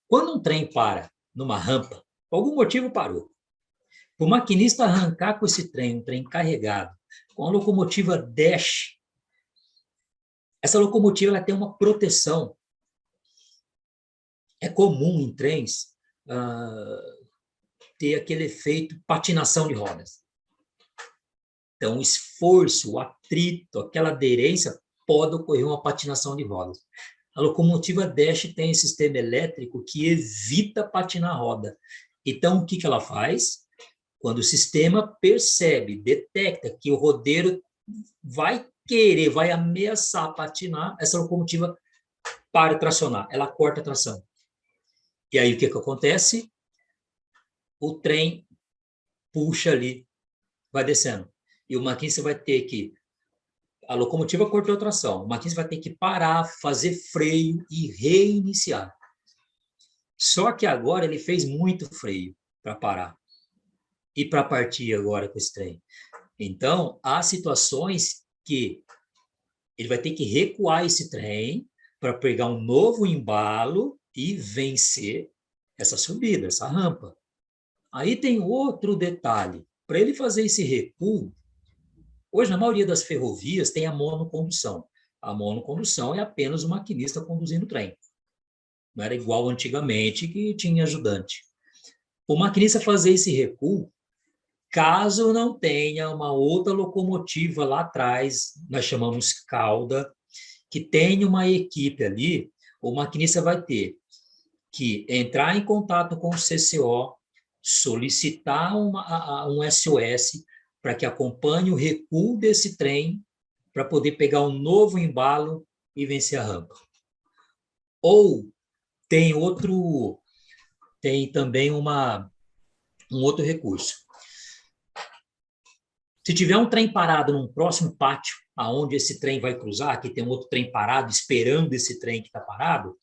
S3: Quando um trem para numa rampa, por algum motivo parou. Para o maquinista arrancar com esse trem, um trem carregado, com a locomotiva Dash, essa locomotiva ela tem uma proteção. É comum em trens ter aquele efeito patinação de rodas. Então, o esforço, o atrito, aquela aderência, pode ocorrer uma patinação de rodas. A locomotiva Dash tem um sistema elétrico que evita patinar a roda. Então, o que ela faz? Quando o sistema percebe, detecta que o rodeiro vai ameaçar patinar, essa locomotiva para de tracionar, ela corta a tração. E aí o que acontece? O trem puxa ali, vai descendo. E o maquinista vai ter que... A locomotiva cortou a tração. O maquinista vai ter que parar, fazer freio e reiniciar. Só que agora ele fez muito freio para parar. E para partir agora com esse trem. Então, há situações que ele vai ter que recuar esse trem para pegar um novo embalo e vencer essa subida, essa rampa. Aí tem outro detalhe. Para ele fazer esse recuo, hoje, na maioria das ferrovias, tem a monocondução. A monocondução é apenas o maquinista conduzindo o trem. Não era igual antigamente, que tinha ajudante. O maquinista fazer esse recuo, caso não tenha uma outra locomotiva lá atrás, nós chamamos cauda, que tenha uma equipe ali, o maquinista vai ter que entrar em contato com o CCO, solicitar um SOS para que acompanhe o recuo desse trem para poder pegar um novo embalo e vencer a rampa. Ou tem também um outro recurso. Se tiver um trem parado num próximo pátio, aonde esse trem vai cruzar, que tem um outro trem parado, esperando esse trem que está parado,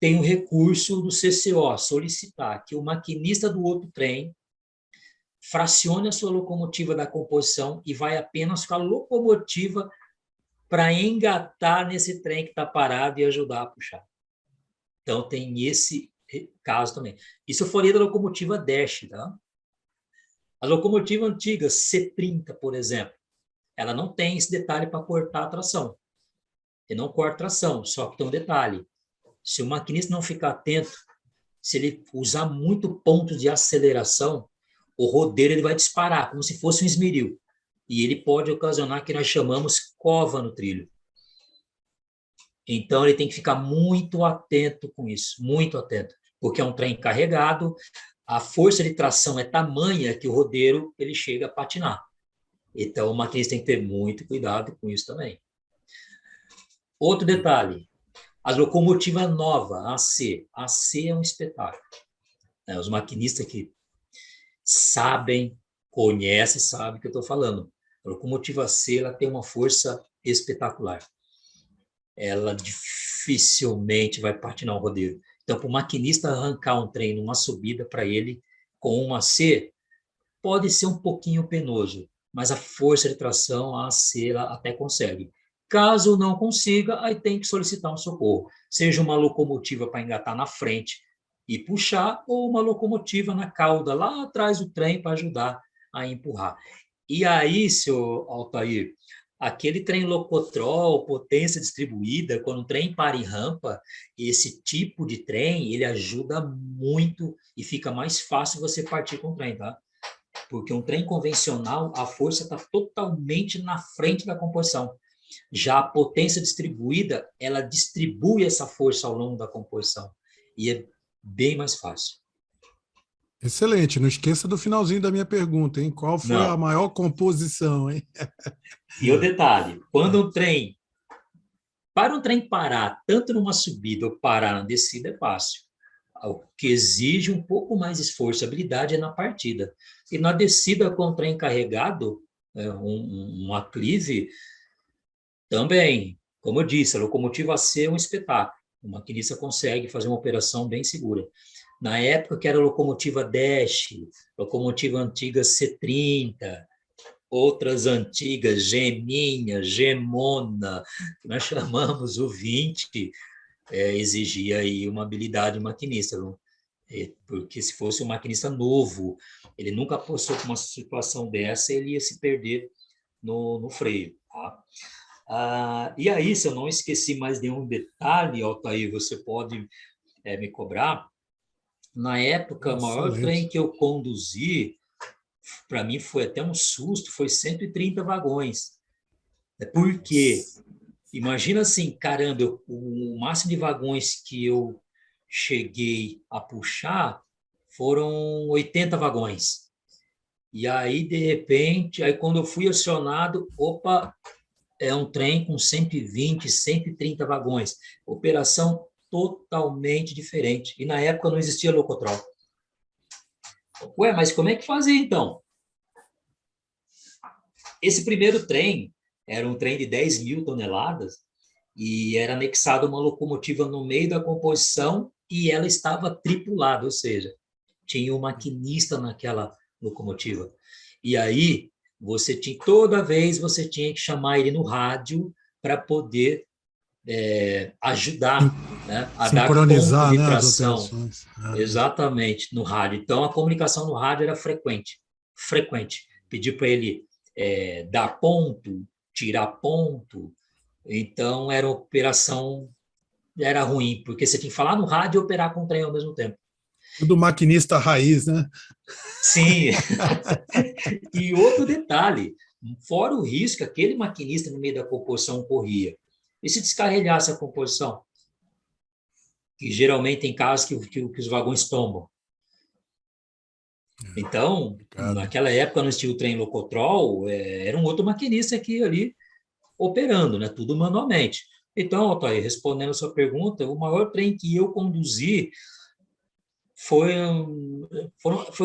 S3: tem o recurso do CCO, solicitar que o maquinista do outro trem fracione a sua locomotiva da composição e vai apenas com a locomotiva para engatar nesse trem que está parado e ajudar a puxar. Então, tem esse caso também. Isso eu falei da locomotiva Dash, tá? A locomotiva antiga, C30, por exemplo, ela não tem esse detalhe para cortar a tração. Ele não corta a tração, só que tem um detalhe. Se o maquinista não ficar atento, se ele usar muito ponto de aceleração, o rodeiro ele vai disparar, como se fosse um esmeril. E ele pode ocasionar o que nós chamamos cova no trilho. Então, ele tem que ficar muito atento com isso, muito atento, porque é um trem carregado, a força de tração é tamanha que o rodeiro ele chega a patinar. Então, o maquinista tem que ter muito cuidado com isso também. Outro detalhe, a locomotiva nova, AC. AC é um espetáculo. Os maquinistas que sabem, conhecem, sabem o que eu estou falando. A locomotiva AC ela tem uma força espetacular. Ela dificilmente vai patinar um rodeiro. Então, para o maquinista arrancar um trem numa subida para ele, com uma AC, pode ser um pouquinho penoso, mas a força de tração, a AC, ela até consegue. Caso não consiga, aí tem que solicitar um socorro. Seja uma locomotiva para engatar na frente e puxar, ou uma locomotiva na cauda, lá atrás do trem, para ajudar a empurrar. E aí, seu Altair, aquele trem Locotrol, potência distribuída, quando o trem para em rampa, esse tipo de trem, ele ajuda muito e fica mais fácil você partir com o trem, tá? Porque um trem convencional, a força está totalmente na frente da composição. Já a potência distribuída, ela distribui essa força ao longo da composição. E é bem mais fácil.
S1: Excelente. Não esqueça do finalzinho da minha pergunta, hein? Qual foi a maior composição, hein?
S3: E o detalhe, quando um trem... Para um trem parar, tanto numa subida ou parar na descida, é fácil. O que exige um pouco mais esforço e habilidade é na partida. E na descida com o trem carregado, um aclive, também, como eu disse, a locomotiva AC é um espetáculo. O maquinista consegue fazer uma operação bem segura. Na época que era a locomotiva Dash, locomotiva antiga C30, outras antigas, Geminha, Gemona, que nós chamamos o 20, exigia aí uma habilidade maquinista, viu? Porque se fosse um maquinista novo, ele nunca passou por uma situação dessa, ele ia se perder no freio, tá? E aí, se eu não esqueci mais nenhum detalhe, Altair, você pode me cobrar. Na época, o maior trem que eu conduzi, para mim foi até um susto, foi 130 vagões. Por quê? Imagina assim, caramba, o máximo de vagões que eu cheguei a puxar foram 80 vagões. E aí, de repente, aí quando eu fui acionado, opa, é um trem com 120, 130 vagões. Operação totalmente diferente. E na época não existia Locotrol. Ué, mas como é que fazia então? Esse primeiro trem era um trem de 10.000 toneladas e era anexada uma locomotiva no meio da composição e ela estava tripulada, ou seja, tinha um maquinista naquela locomotiva. E aí, toda vez você tinha que chamar ele no rádio para poder ajudar, né, a dar ponto
S1: Sincronizar,
S3: de
S1: né, as
S3: tração.
S1: operações.
S3: Exatamente, no rádio. Então, a comunicação no rádio era frequente. Pedir para ele dar ponto, tirar ponto. Então, era uma operação, era ruim, porque você tinha que falar no rádio e operar com o trem ao mesmo tempo.
S1: Tudo maquinista raiz, né?
S3: Sim. E outro detalhe, fora o risco, aquele maquinista no meio da composição corria. E se descarrilhasse a composição? Que geralmente tem casos que os vagões tombam. Então, naquela época, não existia o trem Locotrol, era um outro maquinista aqui ali operando, né? Tudo manualmente. Então, Altair, respondendo a sua pergunta, o maior trem que eu conduzi foi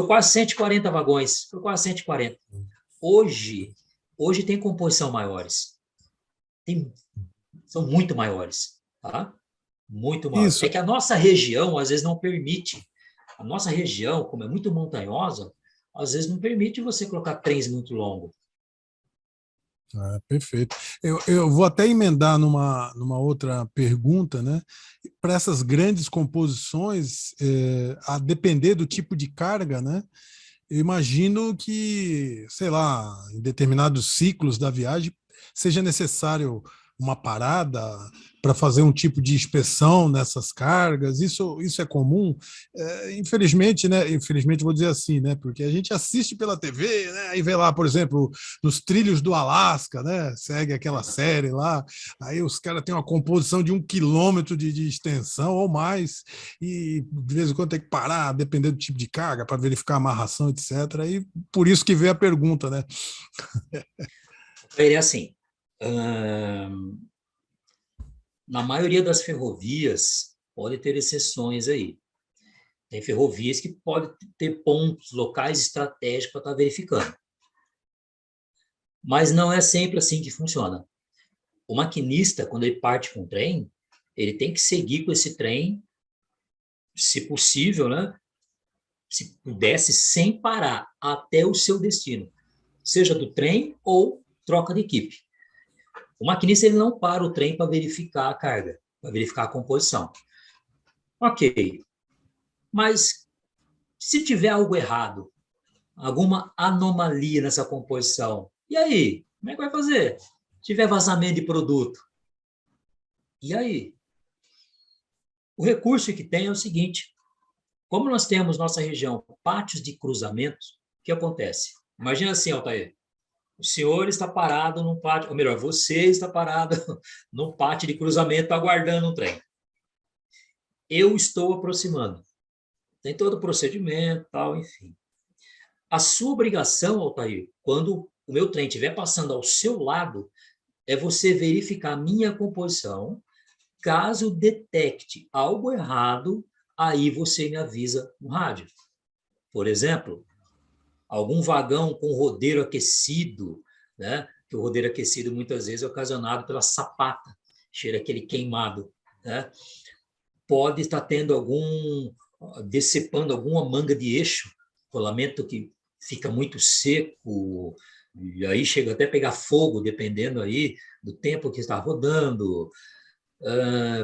S3: quase 140 vagões, foi quase 140. Hoje tem composição maiores, são muito maiores, tá? Muito maiores.
S1: Isso.
S3: É que a nossa região, às vezes, não permite. A nossa região, como é muito montanhosa, às vezes não permite você colocar trens muito longos.
S1: Perfeito. Eu vou até emendar numa outra pergunta, né? Para essas grandes composições, a depender do tipo de carga, né? Eu imagino que, sei lá, em determinados ciclos da viagem, seja necessário uma parada para fazer um tipo de inspeção nessas cargas. Isso é comum? Infelizmente, né? Infelizmente, vou dizer assim, né? Porque a gente assiste pela TV, né? Aí vê lá, por exemplo, nos trilhos do Alasca, né? Segue aquela série lá. Aí os caras têm uma composição de 1 quilômetro de extensão ou mais, e de vez em quando tem que parar, dependendo do tipo de carga, para verificar a amarração, etc. E por isso que veio a pergunta, né?
S3: Ele é assim, na maioria das ferrovias, pode ter exceções aí. Tem ferrovias que podem ter pontos locais estratégicos para estar verificando. Mas não é sempre assim que funciona. O maquinista, quando ele parte com o trem, ele tem que seguir com esse trem, se possível, né? Se pudesse, sem parar, até o seu destino, seja do trem ou troca de equipe. O maquinista ele não para o trem para verificar a carga, para verificar a composição. Ok, mas se tiver algo errado, alguma anomalia nessa composição, e aí? Como é que vai fazer? Se tiver vazamento de produto, e aí? O recurso que tem é o seguinte, como nós temos nossa região pátios de cruzamentos, o que acontece? Imagina assim, Altair, o senhor está parado num pátio, ou melhor, você está parado num pátio de cruzamento aguardando um trem. Eu estou aproximando. Tem todo o procedimento, tal, enfim. A sua obrigação, Altair, quando o meu trem estiver passando ao seu lado, é você verificar a minha composição. Caso detecte algo errado, aí você me avisa no rádio. Por exemplo, algum vagão com rodeiro aquecido, né? Que o rodeiro aquecido muitas vezes é ocasionado pela sapata, cheira aquele queimado, né? Pode estar tendo decepando alguma manga de eixo, rolamento que fica muito seco, e aí chega até a pegar fogo, dependendo aí do tempo que está rodando,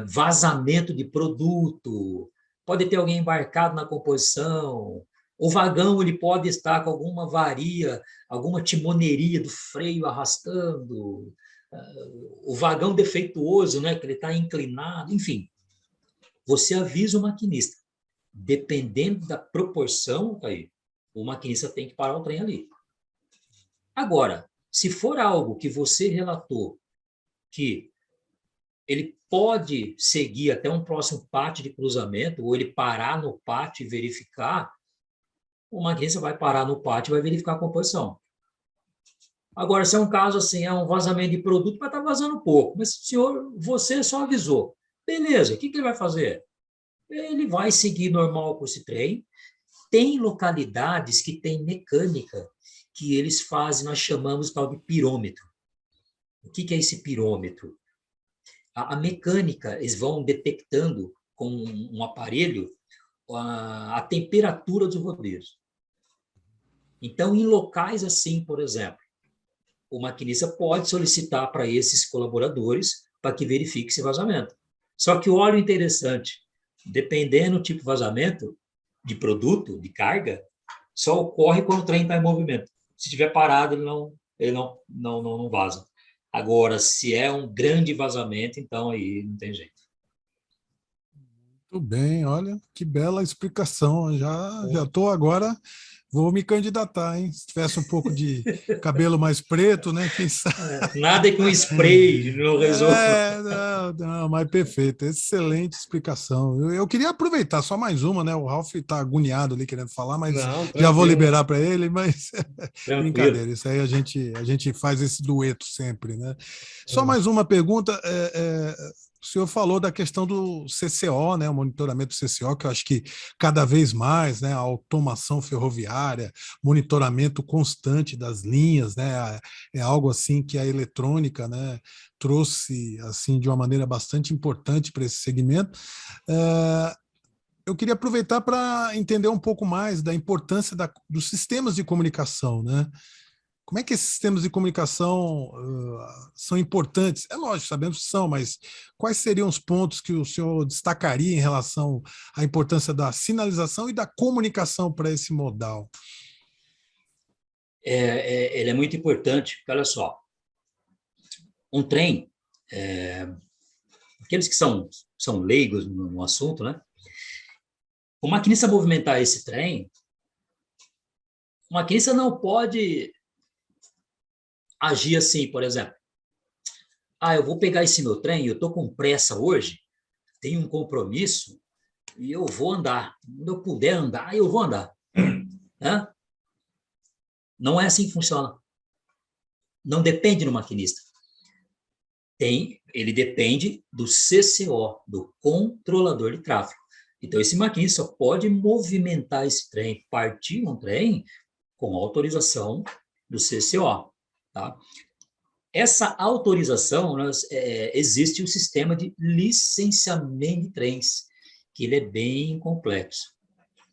S3: vazamento de produto, pode ter alguém embarcado na composição, o vagão ele pode estar com alguma avaria, alguma timoneria do freio arrastando, o vagão defeituoso, né, que ele está inclinado, enfim. Você avisa o maquinista. Dependendo da proporção, aí, o maquinista tem que parar o trem ali. Agora, se for algo que você relatou que ele pode seguir até um próximo pátio de cruzamento, ou ele parar no pátio e verificar, o maquinista vai parar no pátio e vai verificar a composição. Agora, se é um caso assim, é um vazamento de produto, vai estar vazando pouco, mas, senhor, você só avisou. Beleza, o que ele vai fazer? Ele vai seguir normal com esse trem. Tem localidades que tem mecânica que eles fazem, nós chamamos tal de pirômetro. O que é esse pirômetro? A mecânica, eles vão detectando com um aparelho a temperatura dos rodeios. Então, em locais assim, por exemplo, o maquinista pode solicitar para esses colaboradores para que verifique esse vazamento. Só que olha o interessante, dependendo do tipo de vazamento, de produto, de carga, só ocorre quando o trem está em movimento. Se estiver parado, ele não vaza. Agora, se é um grande vazamento, então aí não tem jeito.
S1: Muito bem, olha, que bela explicação. Já estou agora, vou me candidatar, hein? Se tivesse um pouco de cabelo mais preto, né? Quem sabe?
S3: Nada com spray não resolve.
S1: Não, mas perfeito, excelente explicação. Eu queria aproveitar só mais uma, né? O Ralf está agoniado ali querendo falar, mas
S2: Não,
S1: já vou
S2: tranquilo.
S1: liberar para ele, mas
S3: Tranquilo.
S1: brincadeira, isso aí a gente faz esse dueto sempre, né? Só mais uma pergunta. O senhor falou da questão do CCO, né, o monitoramento do CCO, que eu acho que cada vez mais, né, a automação ferroviária, monitoramento constante das linhas, né, é algo assim que a eletrônica, né, trouxe assim de uma maneira bastante importante para esse segmento. Eu queria aproveitar para entender um pouco mais da importância dos sistemas de comunicação, né? Como é que esses sistemas de comunicação são importantes? É lógico, sabemos que são, mas quais seriam os pontos que o senhor destacaria em relação à importância da sinalização e da comunicação para esse modal?
S3: Ele é muito importante, porque olha só, um trem, aqueles que são leigos no assunto, né? O maquinista movimentar esse trem, o maquinista não pode agir assim, por exemplo. Eu vou pegar esse meu trem, eu estou com pressa hoje, tenho um compromisso e eu vou andar. Quando eu puder andar, eu vou andar. Não é assim que funciona. Não depende do maquinista. Ele depende do CCO, do controlador de tráfego. Então, esse maquinista só pode movimentar esse trem, partir um trem com autorização do CCO. Tá? Essa autorização, existe o sistema de licenciamento de trens, que ele é bem complexo.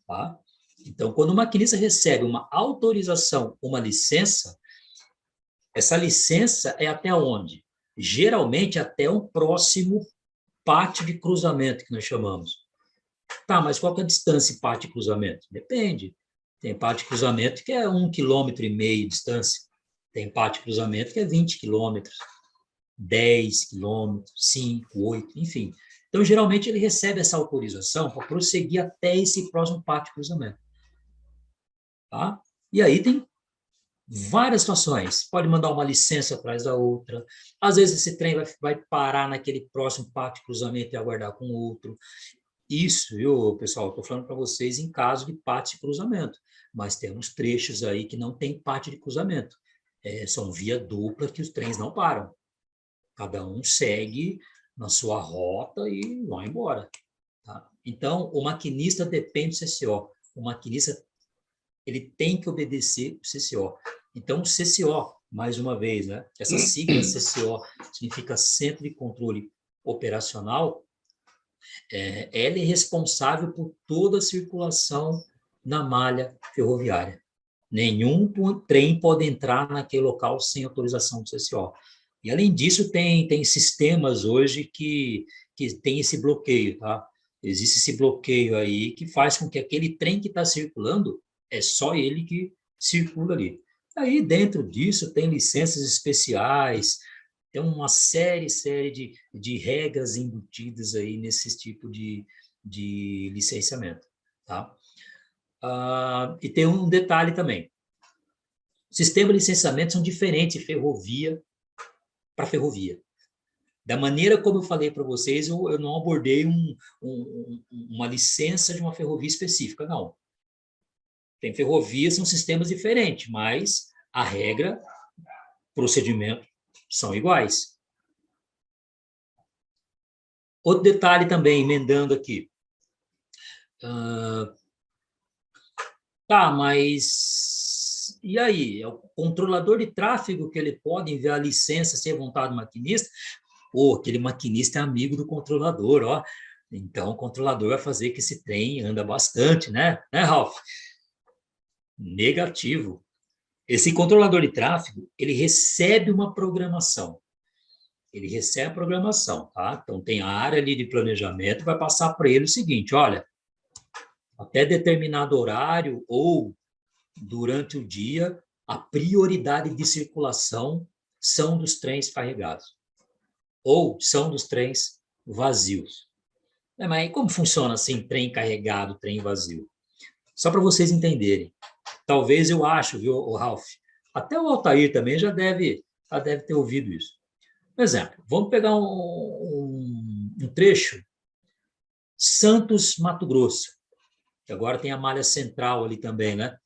S3: Tá? Então, quando o maquinista recebe uma autorização, uma licença, essa licença é até onde? Geralmente até um próximo pátio de cruzamento, que nós chamamos. Tá, mas qual que é a distância pátio de cruzamento? Depende. Tem pátio de cruzamento que é 1,5 km de distância. Tem pátio de cruzamento que é 20 quilômetros, 10 quilômetros, 5, 8, enfim. Então, geralmente, ele recebe essa autorização para prosseguir até esse próximo pátio de cruzamento. Tá? E aí tem várias situações. Pode mandar uma licença atrás da outra. Às vezes, esse trem vai parar naquele próximo pátio de cruzamento e aguardar com outro. Isso, viu, pessoal? Estou falando para vocês em caso de pátio de cruzamento. Mas temos trechos aí que não tem pátio de cruzamento. São via dupla que os trens não param. Cada um segue na sua rota e vai embora. Tá? Então, o maquinista depende do CCO. O maquinista ele tem que obedecer o CCO. Então, o CCO, mais uma vez, né? Essa sigla CCO significa Centro de Controle Operacional, ela é responsável por toda a circulação na malha ferroviária. Nenhum trem pode entrar naquele local sem autorização do CCO. E, além disso, tem sistemas hoje que tem esse bloqueio, tá? Existe esse bloqueio aí que faz com que aquele trem que está circulando, é só ele que circula ali. Aí, dentro disso, tem licenças especiais, tem uma série de regras embutidas aí nesse tipo de licenciamento, tá? E tem um detalhe também. O sistema de licenciamento são diferentes de ferrovia para ferrovia. Da maneira como eu falei para vocês, eu não abordei uma licença de uma ferrovia específica, não. Tem ferrovias, são sistemas diferentes, mas a regra, procedimento, são iguais. Outro detalhe também, emendando aqui. Mas e aí? É o controlador de tráfego que ele pode enviar a licença sem vontade do maquinista? Aquele maquinista é amigo do controlador, ó. Então, o controlador vai fazer que esse trem anda bastante, né, Ralf? Negativo. Esse controlador de tráfego, ele recebe uma programação. Ele recebe a programação, tá? Então, tem a área ali de planejamento, vai passar para ele o seguinte, olha, até determinado horário ou durante o dia, a prioridade de circulação são dos trens carregados ou são dos trens vazios. Mas como funciona assim, trem carregado, trem vazio? Só para vocês entenderem. Talvez eu acho, viu, o Ralph? Até o Altair também já deve ter ouvido isso. Por exemplo, vamos pegar um trecho, Santos, Mato Grosso, que agora tem a malha central ali também, né?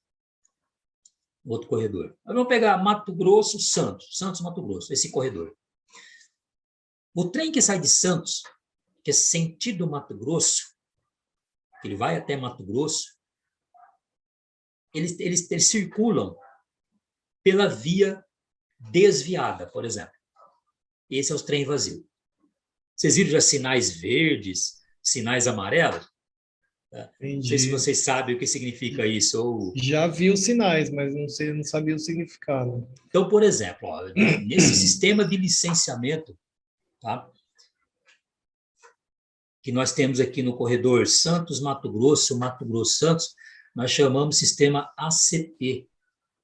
S3: Outro corredor. Mas vamos pegar Mato Grosso, Santos, Mato Grosso, esse corredor. O trem que sai de Santos, que é sentido Mato Grosso, que ele vai até Mato Grosso, eles circulam pela via desviada, por exemplo. Esse é o trem vazio. Vocês viram já sinais verdes, sinais amarelos? Não sei se vocês sabem o que significa isso. Ou...
S2: Já vi os sinais, mas não sabia o significado.
S3: Então, por exemplo, ó, nesse sistema de licenciamento, tá, que nós temos aqui no corredor Santos, Mato Grosso, Santos, nós chamamos sistema ACT,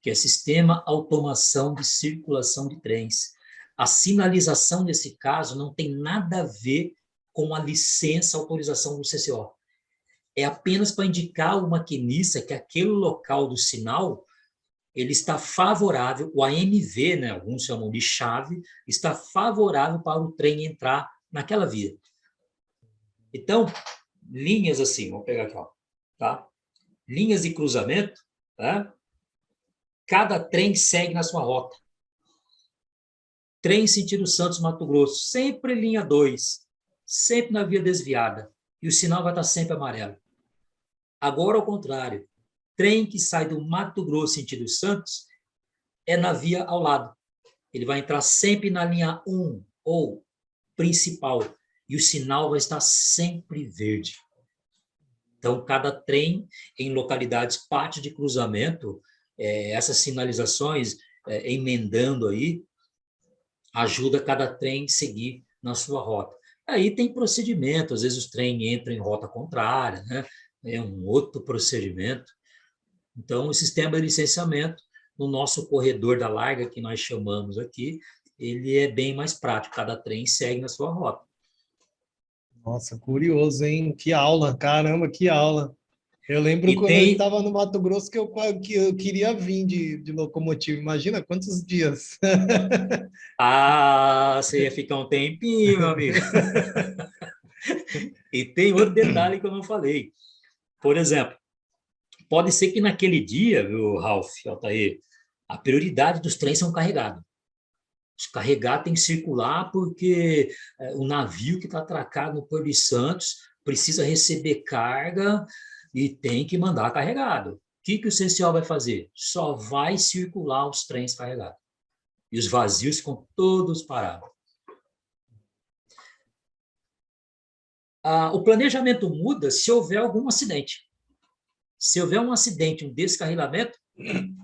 S3: que é Sistema Automação de Circulação de Trens. A sinalização, nesse caso, não tem nada a ver com a licença, autorização do CCO. É apenas para indicar ao maquinista que aquele local do sinal ele está favorável, o AMV, né, alguns chamam de chave, está favorável para o trem entrar naquela via. Então, linhas assim, vamos pegar aqui, ó, tá? Linhas de cruzamento, tá? Cada trem segue na sua rota. Trem sentido Santos, Mato Grosso, sempre linha 2, sempre na via desviada, e o sinal vai estar sempre amarelo. Agora, ao contrário, trem que sai do Mato Grosso sentido Santos é na via ao lado. Ele vai entrar sempre na linha 1, ou principal, e o sinal vai estar sempre verde. Então, cada trem em localidades parte de cruzamento, essas sinalizações, emendando aí, ajuda cada trem a seguir na sua rota. Aí tem procedimento, às vezes os trens entram em rota contrária, né? É um outro procedimento. Então, o sistema de licenciamento, no nosso corredor da larga, que nós chamamos aqui, ele é bem mais prático, cada trem segue na sua rota.
S2: Nossa, curioso, hein? Que aula, caramba, que aula. Eu lembro quando eu estava no Mato Grosso que eu queria vir de locomotiva. Imagina quantos dias.
S3: Ah, você ia ficar um tempinho, meu amigo. E tem outro detalhe que eu não falei. Por exemplo, pode ser que naquele dia, viu, Ralph, Altair, a prioridade dos trens são carregados. Os carregados têm que circular porque o navio que está atracado no Porto de Santos precisa receber carga e tem que mandar carregado. O que o CCO vai fazer? Só vai circular os trens carregados. E os vazios ficam todos parados. O planejamento muda se houver algum acidente. Se houver um acidente, um descarrilamento,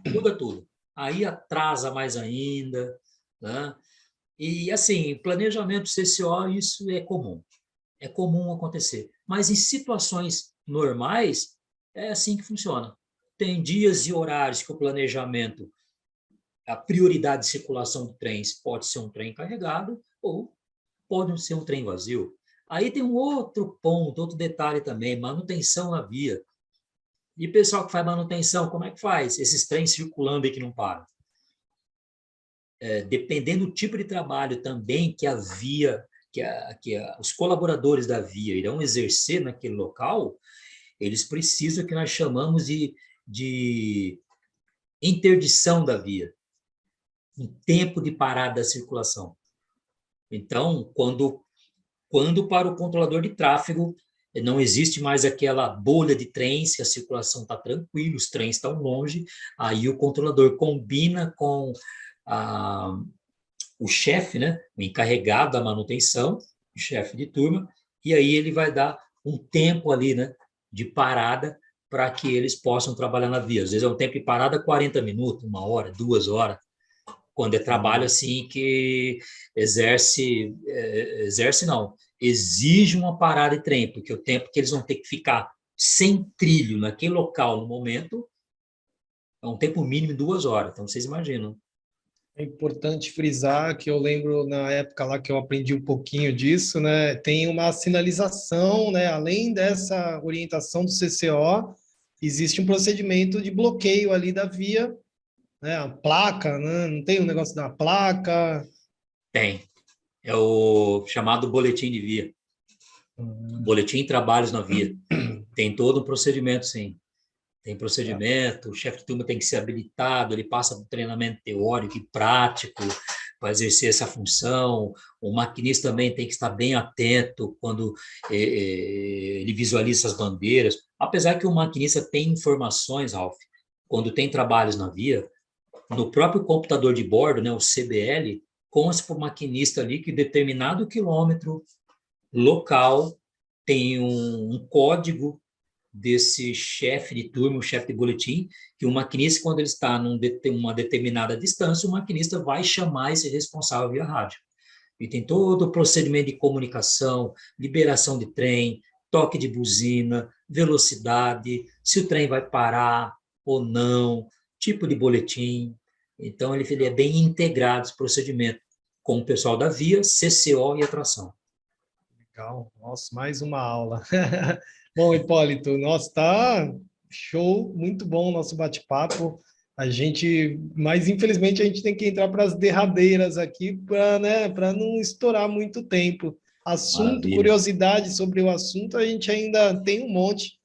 S3: muda tudo. Aí atrasa mais ainda, né? E, assim, planejamento CCO, isso é comum. É comum acontecer. Mas em situações normais, é assim que funciona. Tem dias e horários que o planejamento, a prioridade de circulação de trens pode ser um trem carregado ou pode ser um trem vazio. Aí tem um outro ponto, outro detalhe também, manutenção na via. E o pessoal que faz manutenção, como é que faz? Esses trens circulando aí que não param. Dependendo do tipo de trabalho também que a via, os colaboradores da via irão exercer naquele local, eles precisam que nós chamamos de interdição da via, um tempo de parada da circulação. Então, quando para o controlador de tráfego não existe mais aquela bolha de trens, que a circulação está tranquila, os trens estão longe, aí o controlador combina com o chefe, né, o encarregado da manutenção, o chefe de turma, e aí ele vai dar um tempo ali, né, de parada para que eles possam trabalhar na via. Às vezes é um tempo de parada 40 minutos, 1 hora, 2 horas. quando é trabalho assim que exige uma parada de trem, porque o tempo que eles vão ter que ficar sem trilho naquele local no momento é um tempo mínimo de 2 horas, então vocês imaginam.
S2: É importante frisar que eu lembro na época lá que eu aprendi um pouquinho disso, né? Tem uma sinalização, né? Além dessa orientação do CCO, existe um procedimento de bloqueio ali da via, né? A placa, né? Não tem um negócio da placa?
S3: Tem. É o chamado boletim de via. Boletim de trabalhos na via. Tem todo um procedimento, sim. Tem procedimento, o chefe de turma tem que ser habilitado, ele passa por treinamento teórico e prático para exercer essa função. O maquinista também tem que estar bem atento quando ele visualiza as bandeiras. Apesar que o maquinista tem informações, Ralf, quando tem trabalhos na via, no próprio computador de bordo, né, o CBL, consta para o maquinista ali que determinado quilômetro local tem um código desse chefe de turma, o chefe de boletim, que o maquinista, quando ele está numa determinada distância, o maquinista vai chamar esse responsável via rádio. E tem todo o procedimento de comunicação, liberação de trem, toque de buzina, velocidade, se o trem vai parar ou não, tipo de boletim. Então, ele é bem integrado esse procedimento com o pessoal da via, CCO e atração.
S2: Legal, nossa, mais uma aula. Bom, Hipólito, nossa, tá show, muito bom o nosso bate-papo. Mas infelizmente a gente tem que entrar para as derradeiras aqui para, né, para não estourar muito tempo. Assunto,
S3: Maravilha.
S2: Curiosidade sobre o assunto, a gente ainda tem um monte,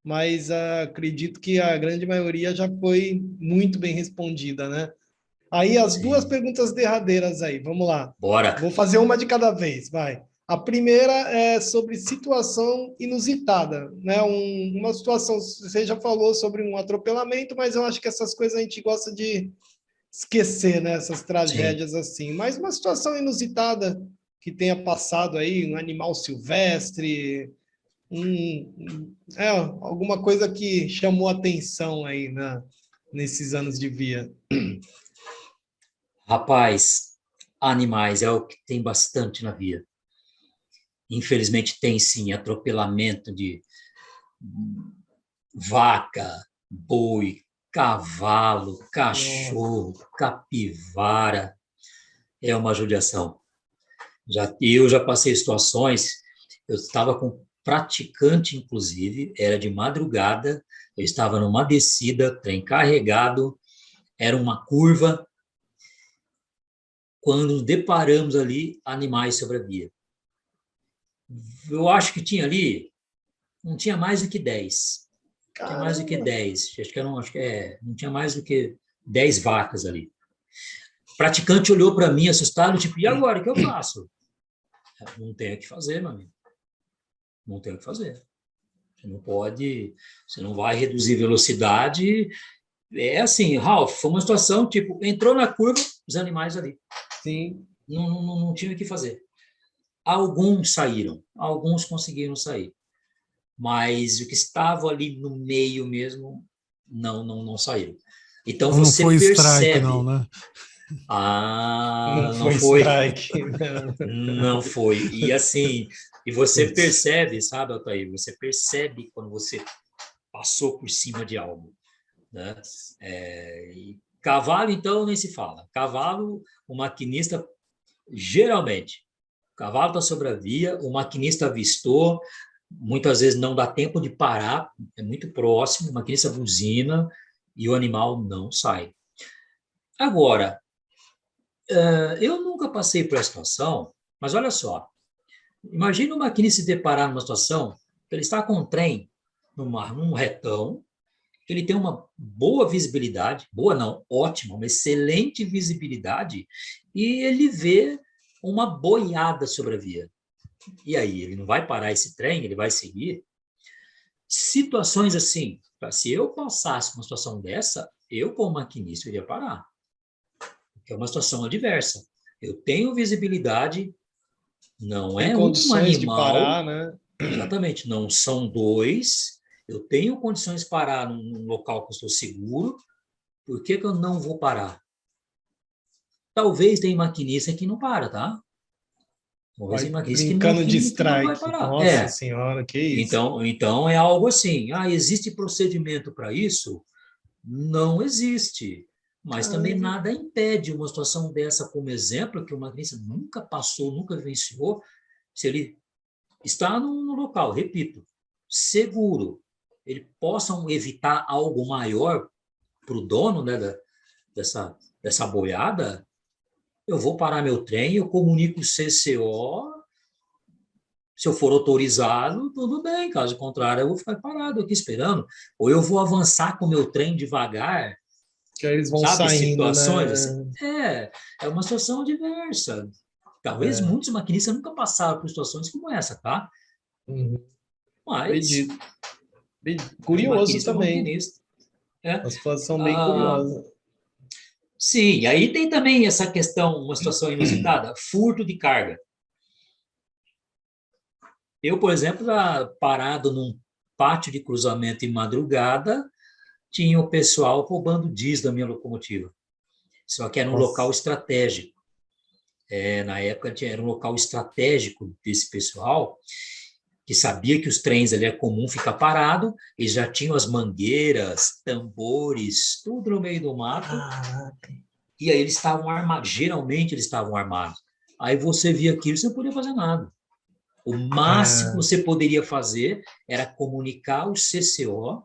S2: mas acredito que a grande maioria já foi muito bem respondida, né? Aí as duas perguntas derradeiras aí, vamos lá.
S3: Bora.
S2: Vou fazer uma de cada vez, vai. A primeira é sobre situação inusitada, né? Uma situação, você já falou sobre um atropelamento, mas eu acho que essas coisas a gente gosta de esquecer, né? Essas tragédias assim. Mas uma situação inusitada que tenha passado aí, um animal silvestre, alguma coisa que chamou atenção aí nesses anos de via.
S3: Rapaz, animais é o que tem bastante na via. Infelizmente tem sim atropelamento de vaca, boi, cavalo, cachorro, capivara. É uma judiação. Eu já passei situações, eu estava com praticante, inclusive, era de madrugada, eu estava numa descida, trem carregado, era uma curva, quando deparamos ali animais sobre a via. Eu acho que tinha ali, não tinha mais do que 10. Não tinha mais do que 10. Não tinha mais do que 10 vacas ali. O praticante olhou para mim assustado, tipo, e agora, o que eu faço? Não tem o que fazer, meu amigo. Não tem o que fazer. Você não vai reduzir velocidade. É assim, Ralf, foi uma situação, tipo, entrou na curva, os animais ali.
S2: Sim.
S3: Não tinha o que fazer. Alguns saíram, alguns conseguiram sair. Mas o que estava ali no meio mesmo, não saíram. Então,
S1: não
S3: você
S1: foi
S3: percebe...
S1: strike, não, né?
S3: Ah,
S2: não foi strike.
S3: Não foi. E assim, e você percebe, sabe, Altair? Você percebe quando você passou por cima de algo, né? E cavalo, então, nem se fala. Cavalo, o maquinista, geralmente, o cavalo está sobre a via, o maquinista avistou, muitas vezes não dá tempo de parar, é muito próximo, o maquinista buzina e o animal não sai. Agora, eu nunca passei por essa situação, mas olha só, imagina o maquinista se deparar numa situação que ele está com um trem num retão, que ele tem uma boa visibilidade, boa não, ótima, uma excelente visibilidade, e ele vê uma boiada sobre a via. E aí, ele não vai parar esse trem, ele vai seguir? Situações assim, se eu passasse uma situação dessa, eu, como maquinista, iria parar. Porque é uma situação adversa. Eu tenho visibilidade, não
S2: Tem
S3: é um
S2: condições de
S3: animal,
S2: parar, né?
S3: exatamente, não são dois, eu tenho condições de parar num local que eu estou seguro, por que eu não vou parar? Talvez tenha maquinista que não para, tá? Talvez
S2: Vai
S3: tenha maquinista
S2: brincando de
S3: que não vai
S2: strike.
S3: parar.
S2: Nossa senhora, que isso.
S3: Então é algo assim. Existe procedimento para isso? Não existe. Mas também
S2: Caramba.
S3: nada impede uma situação dessa, como exemplo, que o maquinista nunca passou, nunca vivenciou, se ele está no local, repito, seguro, ele possa evitar algo maior para o dono, né, dessa boiada, eu vou parar meu trem, eu comunico o CCO, se eu for autorizado, tudo bem, caso contrário, eu vou ficar parado aqui esperando, ou eu vou avançar com o meu trem devagar,
S2: Que aí eles vão
S3: sabe,
S2: saindo,
S3: situações assim.
S2: né?
S3: É uma situação diversa. Talvez
S2: É.
S3: muitos maquinistas nunca passaram por situações como essa, tá?
S2: Uhum.
S3: Mas
S2: Acredito.
S3: tem
S2: Curioso
S3: maquinista
S2: também.
S3: maquinista. É.
S2: Uma situação bem
S3: Ah,
S2: curiosa.
S3: sim, aí tem também essa questão, uma situação inusitada, furto de carga. Eu, por exemplo, parado num pátio de cruzamento em madrugada, tinha o pessoal roubando diesel da minha locomotiva. Só que era um local
S2: Nossa.
S3: estratégico. Na época, era um local estratégico desse pessoal, que sabia que os trens ali é comum ficar parado, e já tinham as mangueiras, tambores, tudo no meio do mato,
S2: Caraca.
S3: e aí eles estavam armados, geralmente eles estavam armados. Aí você via aquilo, você não podia fazer nada. O máximo que
S2: É.
S3: você poderia fazer era comunicar o CCO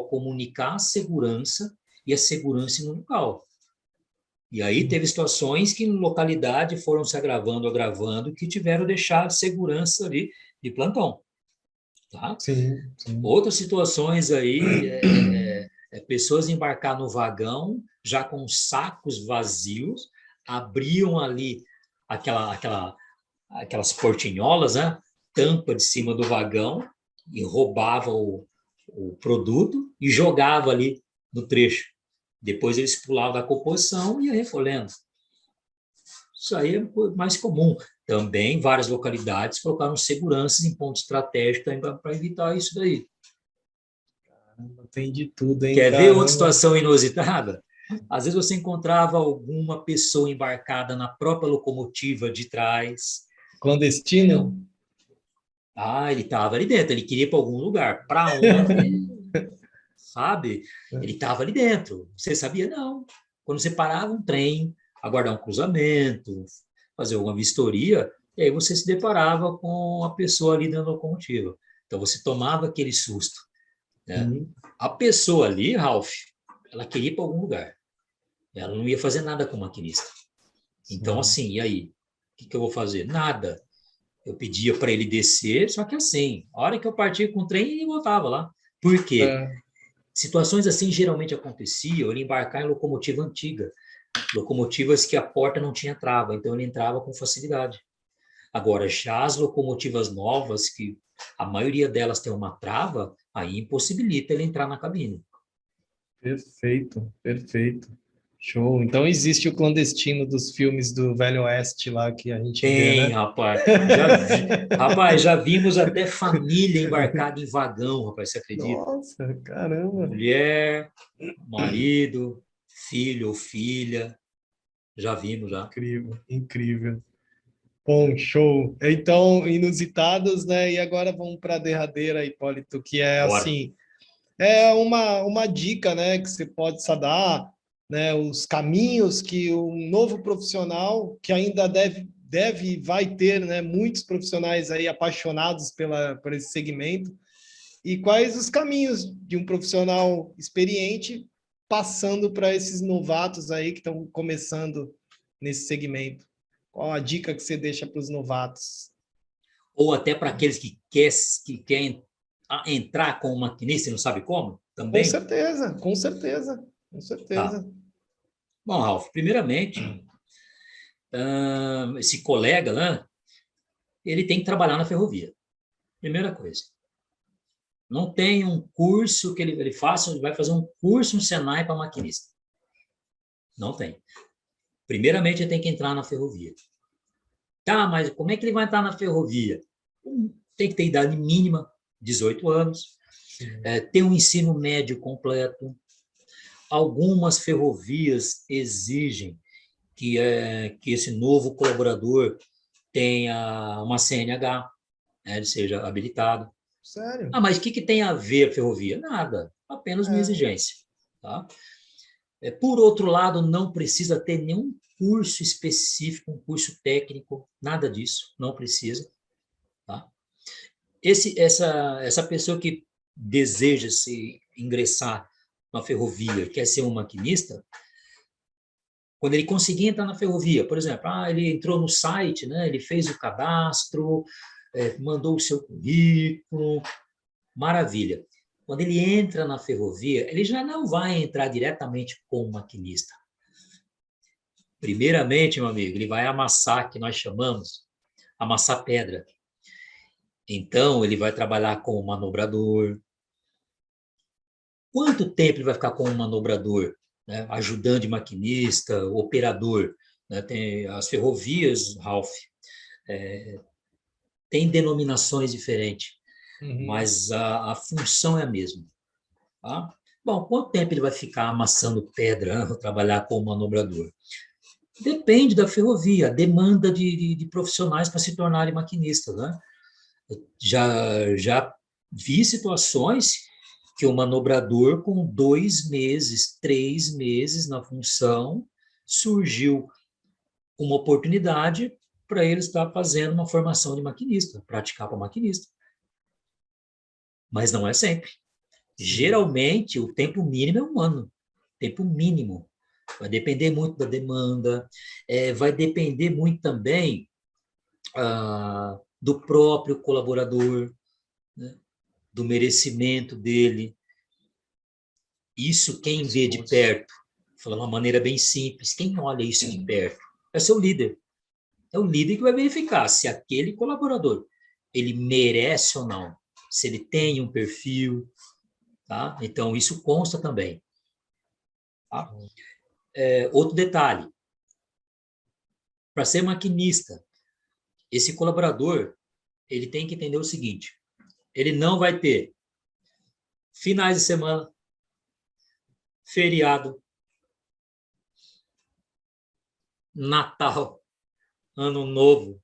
S3: comunicar a segurança e a segurança no local. E aí teve situações que em localidade foram se agravando, que tiveram deixado segurança ali de plantão. Tá?
S2: Sim, sim.
S3: Outras situações aí, pessoas embarcar no vagão já com sacos vazios, abriam ali aquelas portinholas, né? Tampa de cima do vagão e roubava o produto e jogava ali no trecho. Depois eles pulavam da composição e ia recolhendo. Isso aí é mais comum. Também várias localidades colocaram seguranças em pontos estratégicos para evitar isso daí.
S2: Tem de tudo, hein,
S3: Quer ver outra
S2: caramba.
S3: situação inusitada? Às vezes você encontrava alguma pessoa embarcada na própria locomotiva de trás.
S2: Clandestino?
S3: Ele estava ali dentro, ele queria ir para algum lugar. Para onde? Sabe? Ele estava ali dentro. Você sabia? Não. Quando você parava um trem, aguardar um cruzamento, fazer alguma vistoria, e aí você se deparava com a pessoa ali dentro da locomotiva. Então você tomava aquele susto, né?
S2: Sim.
S3: A pessoa ali, Ralph, ela queria ir para algum lugar. Ela não ia fazer nada com o maquinista. Então, assim, e aí? O que eu vou fazer? Nada. Eu pedia para ele descer, só que assim, a hora que eu partia com o trem, ele voltava lá. Por quê?
S2: É.
S3: Situações assim geralmente aconteciam, ele embarcar em locomotiva antiga, locomotivas que a porta não tinha trava, então ele entrava com facilidade. Agora, já as locomotivas novas, que a maioria delas tem uma trava, aí impossibilita ele entrar na cabine.
S2: Perfeito, perfeito. Show. Então existe o clandestino dos filmes do Velho Oeste lá que a gente vê,
S3: Tem,
S2: né?
S3: rapaz. Já vimos até família embarcada em vagão, rapaz, você acredita?
S2: Nossa, caramba.
S3: Mulher, marido, filho ou filha, já vimos já.
S2: Incrível, incrível. Bom, show. Então, inusitados, né? E agora vamos para a derradeira, Hipólito, que é
S3: Bora.
S2: assim, é uma dica, né, que você pode só dar, né, os caminhos que um novo profissional que ainda vai ter, né, muitos profissionais aí apaixonados por esse segmento, e quais os caminhos de um profissional experiente passando para esses novatos aí que estão começando nesse segmento. Qual a dica que você deixa para os novatos?
S3: Ou até para aqueles que querem entrar com o maquinista e não sabe como,
S2: Com
S3: também.
S2: certeza, com certeza, com
S3: Tá.
S2: certeza.
S3: Bom, Ralf, primeiramente, esse colega, né, ele tem que trabalhar na ferrovia. Primeira coisa. Não tem um curso que ele faça, ele vai fazer um curso no Senai para maquinista. Não tem. Primeiramente, ele tem que entrar na ferrovia. Tá, mas como é que ele vai entrar na ferrovia? Tem que ter idade mínima, 18 anos, ter um ensino médio completo. Algumas ferrovias exigem que esse novo colaborador tenha uma CNH, né, ele seja habilitado.
S2: Sério?
S3: Ah, mas o que tem a ver a ferrovia? Nada, apenas uma
S2: É.
S3: exigência. Tá? Por outro lado, não precisa ter nenhum curso específico, um curso técnico, nada disso, não precisa. Tá? Essa pessoa que deseja se ingressar na ferrovia, quer ser um maquinista, quando ele conseguir entrar na ferrovia, por exemplo, ele entrou no site, né, ele fez o cadastro, mandou o seu currículo, maravilha. Quando ele entra na ferrovia, ele já não vai entrar diretamente como maquinista. Primeiramente, meu amigo, ele vai amassar, que nós chamamos, amassar pedra. Então, ele vai trabalhar como manobrador. Quanto tempo ele vai ficar como manobrador, né? Ajudante de maquinista, operador? Né? Tem as ferrovias, Ralph, tem denominações diferentes,
S2: Uhum.
S3: mas a função é a mesma. Tá? Bom, quanto tempo ele vai ficar amassando pedra, trabalhar como manobrador? Depende da ferrovia, a demanda de profissionais para se tornarem maquinistas, né? Já vi situações que o manobrador, com 2 meses, 3 meses na função, surgiu uma oportunidade para ele estar fazendo uma formação de maquinista, praticar para maquinista. Mas não é sempre.
S2: Sim.
S3: Geralmente, o tempo mínimo é 1 ano. Tempo mínimo. Vai depender muito da demanda, vai depender muito também do próprio colaborador, né? Do merecimento dele. Isso quem vê de
S2: Esforço.
S3: perto, falando de uma maneira bem simples, quem olha isso de perto é seu líder. É o líder que vai verificar se aquele colaborador ele merece ou não, se ele tem um perfil, tá? Então isso consta também. Tá? Outro detalhe, para ser maquinista, esse colaborador ele tem que entender o seguinte: ele não vai ter finais de semana, feriado, Natal, Ano Novo.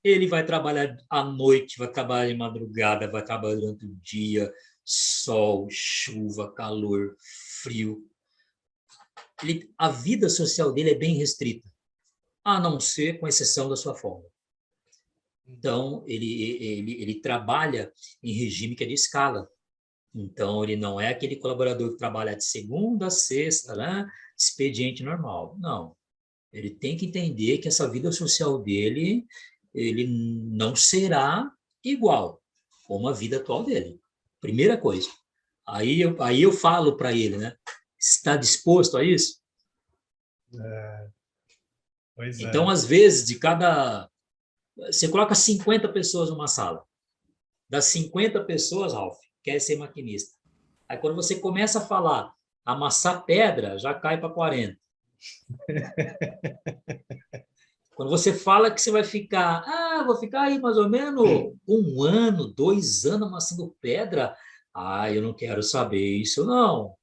S3: Ele vai trabalhar à noite, vai trabalhar de madrugada, vai trabalhar durante o dia, sol, chuva, calor, frio. A vida social dele é bem restrita, a não ser com exceção da sua folga. Então, ele trabalha em regime que é de escala. Então, ele não é aquele colaborador que trabalha de segunda a sexta, né? Expediente normal. Não. Ele tem que entender que essa vida social dele, ele não será igual como a vida atual dele. Primeira coisa. Aí eu falo para ele, né? Está disposto a isso?
S2: Pois
S3: Então,
S2: é.
S3: às vezes, você coloca 50 pessoas numa sala. Das 50 pessoas, Ralph, quer ser maquinista. Aí, quando você começa a falar amassar pedra, já cai para 40. Quando você fala que você vai ficar, vou ficar aí mais ou menos 1 ano, 2 anos amassando pedra, eu não quero saber isso, não.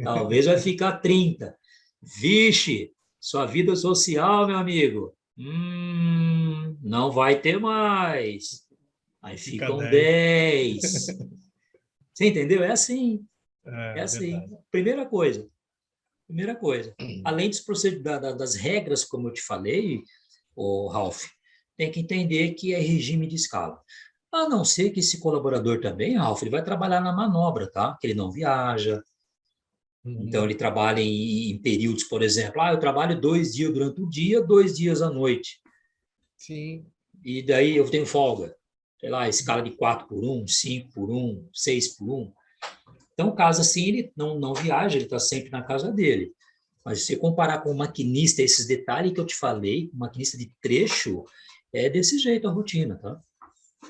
S3: Talvez vai ficar 30. Vixe, sua vida social, meu amigo, não vai ter mais. Aí
S2: Fica
S3: ficam
S2: 10.
S3: 10. Você entendeu? É assim, é
S2: É
S3: assim.
S2: verdade.
S3: Primeira coisa. Primeira coisa. Além das regras, como eu te falei, o Ralph, tem que entender que é regime de escala. A não ser que esse colaborador também, Ralph, ele vai trabalhar na manobra, tá? Que ele não viaja. Então,
S2: Uhum.
S3: ele trabalha em períodos, por exemplo, eu trabalho 2 dias durante o dia, 2 dias à noite.
S2: Sim.
S3: E daí eu tenho folga. Sei lá, escala de 4 por 1, 5 por 1, 6 por 1. Então, caso assim, ele não viaja, ele está sempre na casa dele. Mas se você comparar com o maquinista, esses detalhes que eu te falei, maquinista de trecho, é desse jeito a rotina, tá?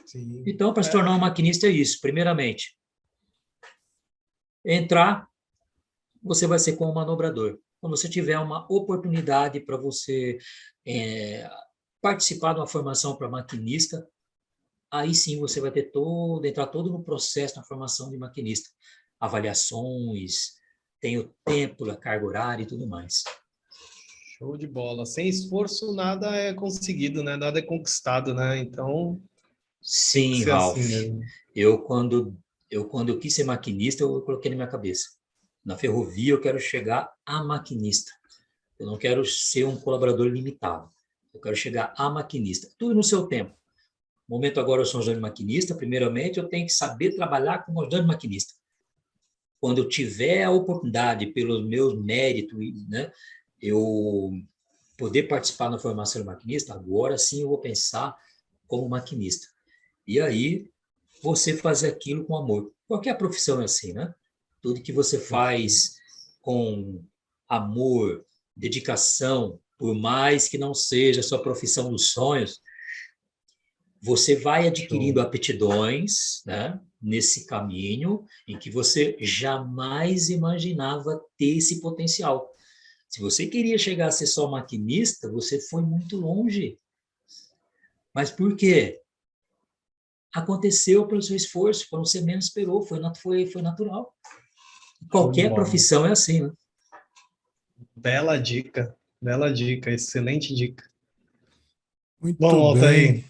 S2: Sim.
S3: Então, para se tornar um maquinista é isso. Primeiramente, entrar, você vai ser como manobrador. Quando você tiver uma oportunidade para você participar de uma formação para maquinista, aí sim você vai ter entrar todo no processo da formação de maquinista. Avaliações, tem o tempo, a carga horária e tudo mais.
S2: Show de bola. Sem esforço, nada é conseguido, né? Nada é conquistado, né? Então, tem que
S3: Sim,
S2: ser assim
S3: Ralph.
S2: mesmo.
S3: Eu, quando eu quis ser maquinista, eu coloquei na minha cabeça. Na ferrovia, eu quero chegar a maquinista. Eu não quero ser um colaborador limitado. Eu quero chegar a maquinista. Tudo no seu tempo. No momento agora, eu sou um ajudante maquinista. Primeiramente, eu tenho que saber trabalhar como ajudante maquinista. Quando eu tiver a oportunidade, pelos meus méritos, né, eu poder participar na formação de maquinista, agora sim eu vou pensar como maquinista. E aí, você fazer aquilo com amor. Qualquer profissão é assim, né? Tudo que você faz com amor, dedicação, por mais que não seja a sua profissão dos sonhos, você vai adquirindo
S2: Show.
S3: aptidões, né, nesse caminho em que você jamais imaginava ter esse potencial. Se você queria chegar a ser só maquinista, você foi muito longe. Mas por quê? Aconteceu pelo seu esforço, quando você menos esperou, foi natural.
S2: Show de
S3: Qualquer
S2: bola.
S3: profissão é assim, né?
S2: Bela dica, excelente dica.
S1: Muito
S2: Bom,
S1: bem.
S2: Altair, a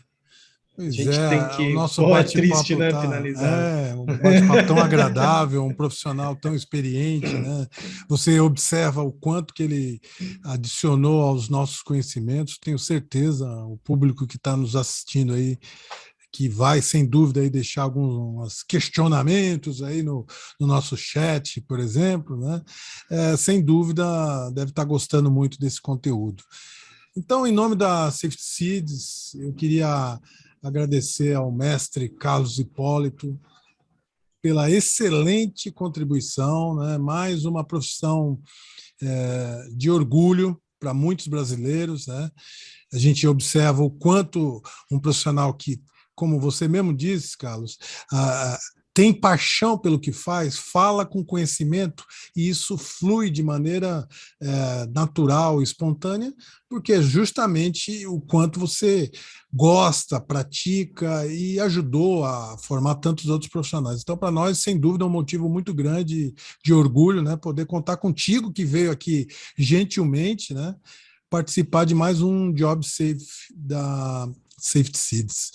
S1: Pois
S2: gente tem
S1: é, o
S2: que.
S1: nosso
S2: Pô, é triste,
S1: bate-papo
S2: né,
S1: tá,
S2: finalizar.
S1: um bate-papo tão agradável, um profissional tão experiente, né? Você observa o quanto que ele adicionou aos nossos conhecimentos. Tenho certeza, o público que está nos assistindo aí, que vai sem dúvida aí deixar alguns questionamentos aí no nosso chat, por exemplo, né? Sem dúvida deve estar gostando muito desse conteúdo. Então, em nome da Safety Seeds, eu queria agradecer ao mestre Carlos Hipólito pela excelente contribuição, né? Mais uma profissão de orgulho para muitos brasileiros, né? A gente observa o quanto um profissional que, como você mesmo disse, Carlos, tem paixão pelo que faz, fala com conhecimento, e isso flui de maneira natural, espontânea, porque é justamente o quanto você gosta, pratica e ajudou a formar tantos outros profissionais. Então, para nós, sem dúvida, é um motivo muito grande de orgulho, né, poder contar contigo, que veio aqui gentilmente, né, participar de mais um Job Safe da Safety Seeds.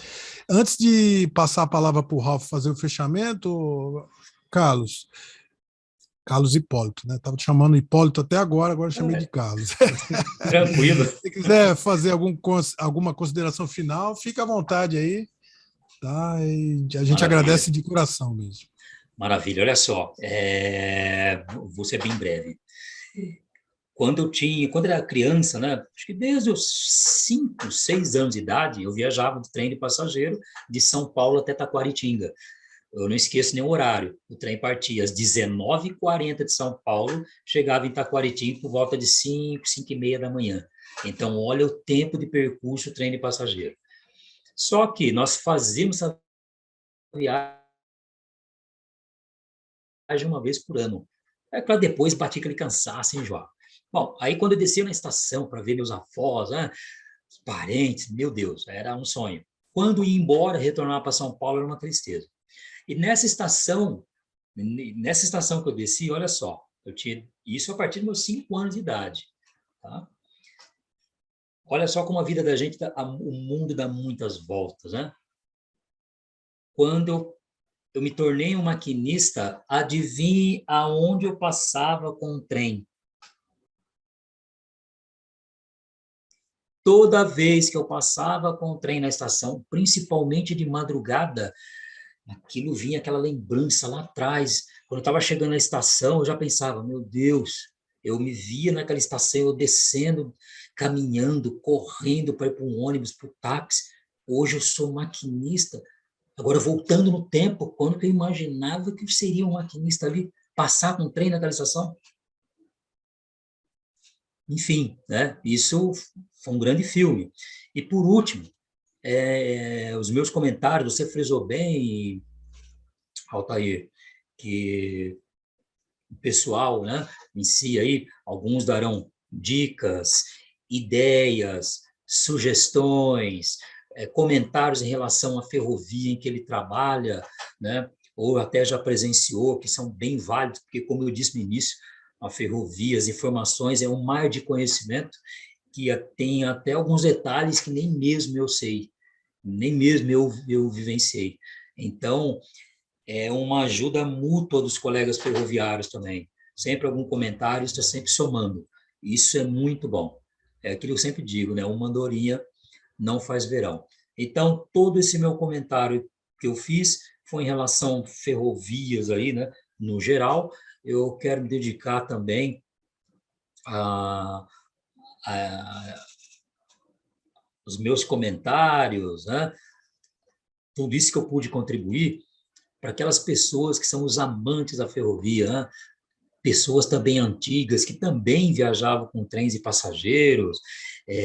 S1: Antes de passar a palavra para o Ralf fazer o fechamento, Carlos Hipólito, né? Estava te chamando Hipólito até agora chamei de Carlos.
S3: Tranquilo.
S1: Se quiser fazer alguma consideração final, fica à vontade aí, tá? E a gente
S3: Maravilha.
S1: agradece de coração mesmo.
S3: Maravilha. Olha só, vou ser bem breve. Quando era criança, né, acho que desde os 5, 6 anos de idade, eu viajava de trem de passageiro de São Paulo até Taquaritinga. Eu não esqueço nem o horário. O trem partia às 19h40 de São Paulo, chegava em Taquaritinga por volta de 5, 5h30 da manhã. Então, olha o tempo de percurso o trem de passageiro. Só que nós fazíamos essa viagem uma vez por ano. É claro, depois bati aquele cansaço, hein, João? Bom, aí quando eu descia na estação para ver meus avós, né, os parentes, meu Deus, era um sonho. Quando ia embora, retornar para São Paulo era uma tristeza. E nessa estação que eu desci, olha só, eu tinha isso a partir dos meus 5 anos de idade, tá? Olha só como a vida da gente, o mundo dá muitas voltas, né? Quando eu me tornei um maquinista, adivinhe aonde eu passava com o trem. Toda vez que eu passava com o trem na estação, principalmente de madrugada, aquilo vinha aquela lembrança lá atrás. Quando eu estava chegando na estação, eu já pensava, meu Deus, eu me via naquela estação, eu descendo, caminhando, correndo para ir para um ônibus, para o táxi. Hoje eu sou maquinista. Agora, voltando no tempo, quando que eu imaginava que eu seria um maquinista ali, passar com um trem naquela estação? Enfim, né? Isso foi um grande filme. E, por último, os meus comentários, você frisou bem, Altair, que o pessoal, né, em si aí, alguns darão dicas, ideias, sugestões, comentários em relação à ferrovia em que ele trabalha, né, ou até já presenciou, que são bem válidos, porque, como eu disse no início, a ferrovia, as informações, é um mar de conhecimento que tem até alguns detalhes que nem mesmo eu sei, nem mesmo eu vivenciei. Então, é uma ajuda mútua dos colegas ferroviários também. Sempre algum comentário está sempre somando. Isso é muito bom. É aquilo que eu sempre digo, né? Uma andorinha não faz verão. Então, todo esse meu comentário que eu fiz foi em relação a ferrovias aí, né? No geral, eu quero me dedicar também a os meus comentários, né? Tudo isso que eu pude contribuir para aquelas pessoas que são os amantes da ferrovia, né? Pessoas também antigas que também viajavam com trens e passageiros,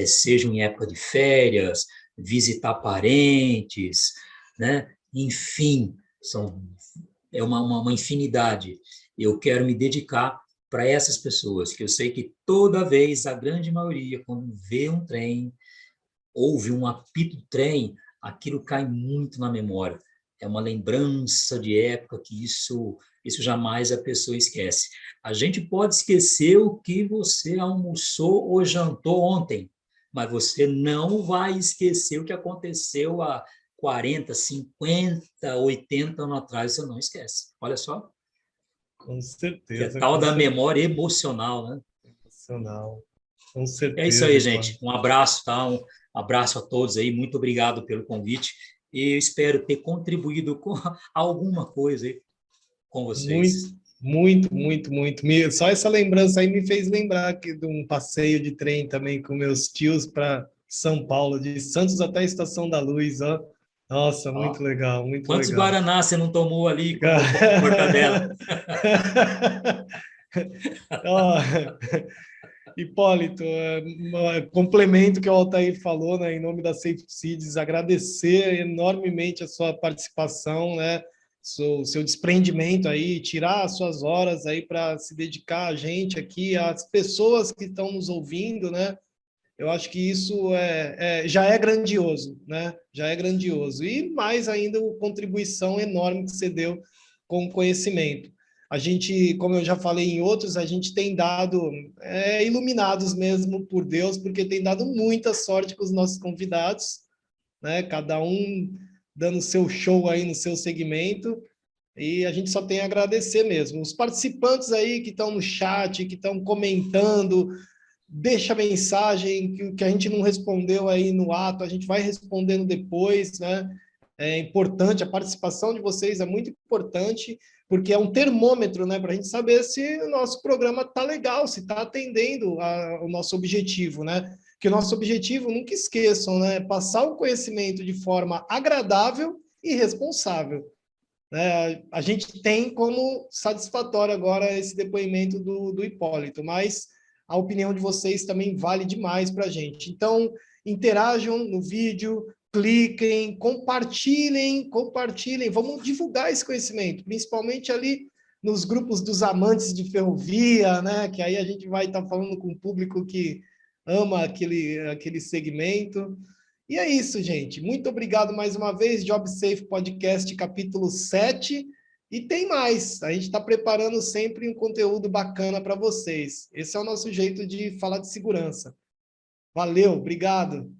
S3: sejam em época de férias, visitar parentes, né? Enfim, é uma infinidade. Eu quero me dedicar para essas pessoas, que eu sei que toda vez, a grande maioria, quando vê um trem, ouve um apito do trem, aquilo cai muito na memória. É uma lembrança de época que isso jamais a pessoa esquece. A gente pode esquecer o que você almoçou ou jantou ontem, mas você não vai esquecer o que aconteceu há 40, 50, 80 anos atrás, você não esquece. Olha só.
S2: Com
S3: Que é
S2: certeza.
S3: tal
S2: Com
S3: da
S2: certeza.
S3: memória emocional, né?
S2: Emocional. Com
S3: É isso aí,
S2: certeza,
S3: gente. Um abraço, tá? Um abraço a todos aí. Muito obrigado pelo convite. E eu espero ter contribuído com alguma coisa aí com
S2: Muito,
S3: vocês.
S2: muito, muito, muito. Só essa lembrança aí me fez lembrar de um passeio de trem também com meus tios para São Paulo, de Santos até a Estação da Luz, ó. Nossa,
S3: Ó,
S2: muito legal, muito
S3: quantos
S2: legal.
S3: Guaraná você não tomou ali com mortadela?
S2: Ó, Hipólito, complemento que o Altair falou, né, em nome da Safe Seeds, agradecer enormemente a sua participação, né, seu desprendimento aí, tirar as suas horas aí para se dedicar a gente aqui, às pessoas que estão nos ouvindo, né, eu acho que isso já é grandioso, né, já é grandioso, e mais ainda a contribuição enorme que você deu com o conhecimento. A gente, como eu já falei em outros, a gente tem dado iluminados mesmo por Deus, porque tem dado muita sorte com os nossos convidados, né? Cada um dando seu show aí no seu segmento, e a gente só tem a agradecer mesmo. Os participantes aí que estão no chat, que estão comentando, deixa mensagem que a gente não respondeu aí no ato, a gente vai respondendo depois, né? É importante, a participação de vocês é muito importante, porque é um termômetro, né, para a gente saber se o nosso programa está legal, se está atendendo o nosso objetivo, né? Que o nosso objetivo, nunca esqueçam, né, é passar o conhecimento de forma agradável e responsável. Né? A gente tem como satisfatório agora esse depoimento do Hipólito, mas a opinião de vocês também vale demais para a gente. Então, interajam no vídeo, cliquem, compartilhem, vamos divulgar esse conhecimento, principalmente ali nos grupos dos amantes de ferrovia, né? Que aí a gente vai estar falando com o público que ama aquele segmento. E é isso, gente. Muito obrigado mais uma vez, Job Safe Podcast, capítulo 7. E tem mais. A gente está preparando sempre um conteúdo bacana para vocês. Esse é o nosso jeito de falar de segurança. Valeu, obrigado.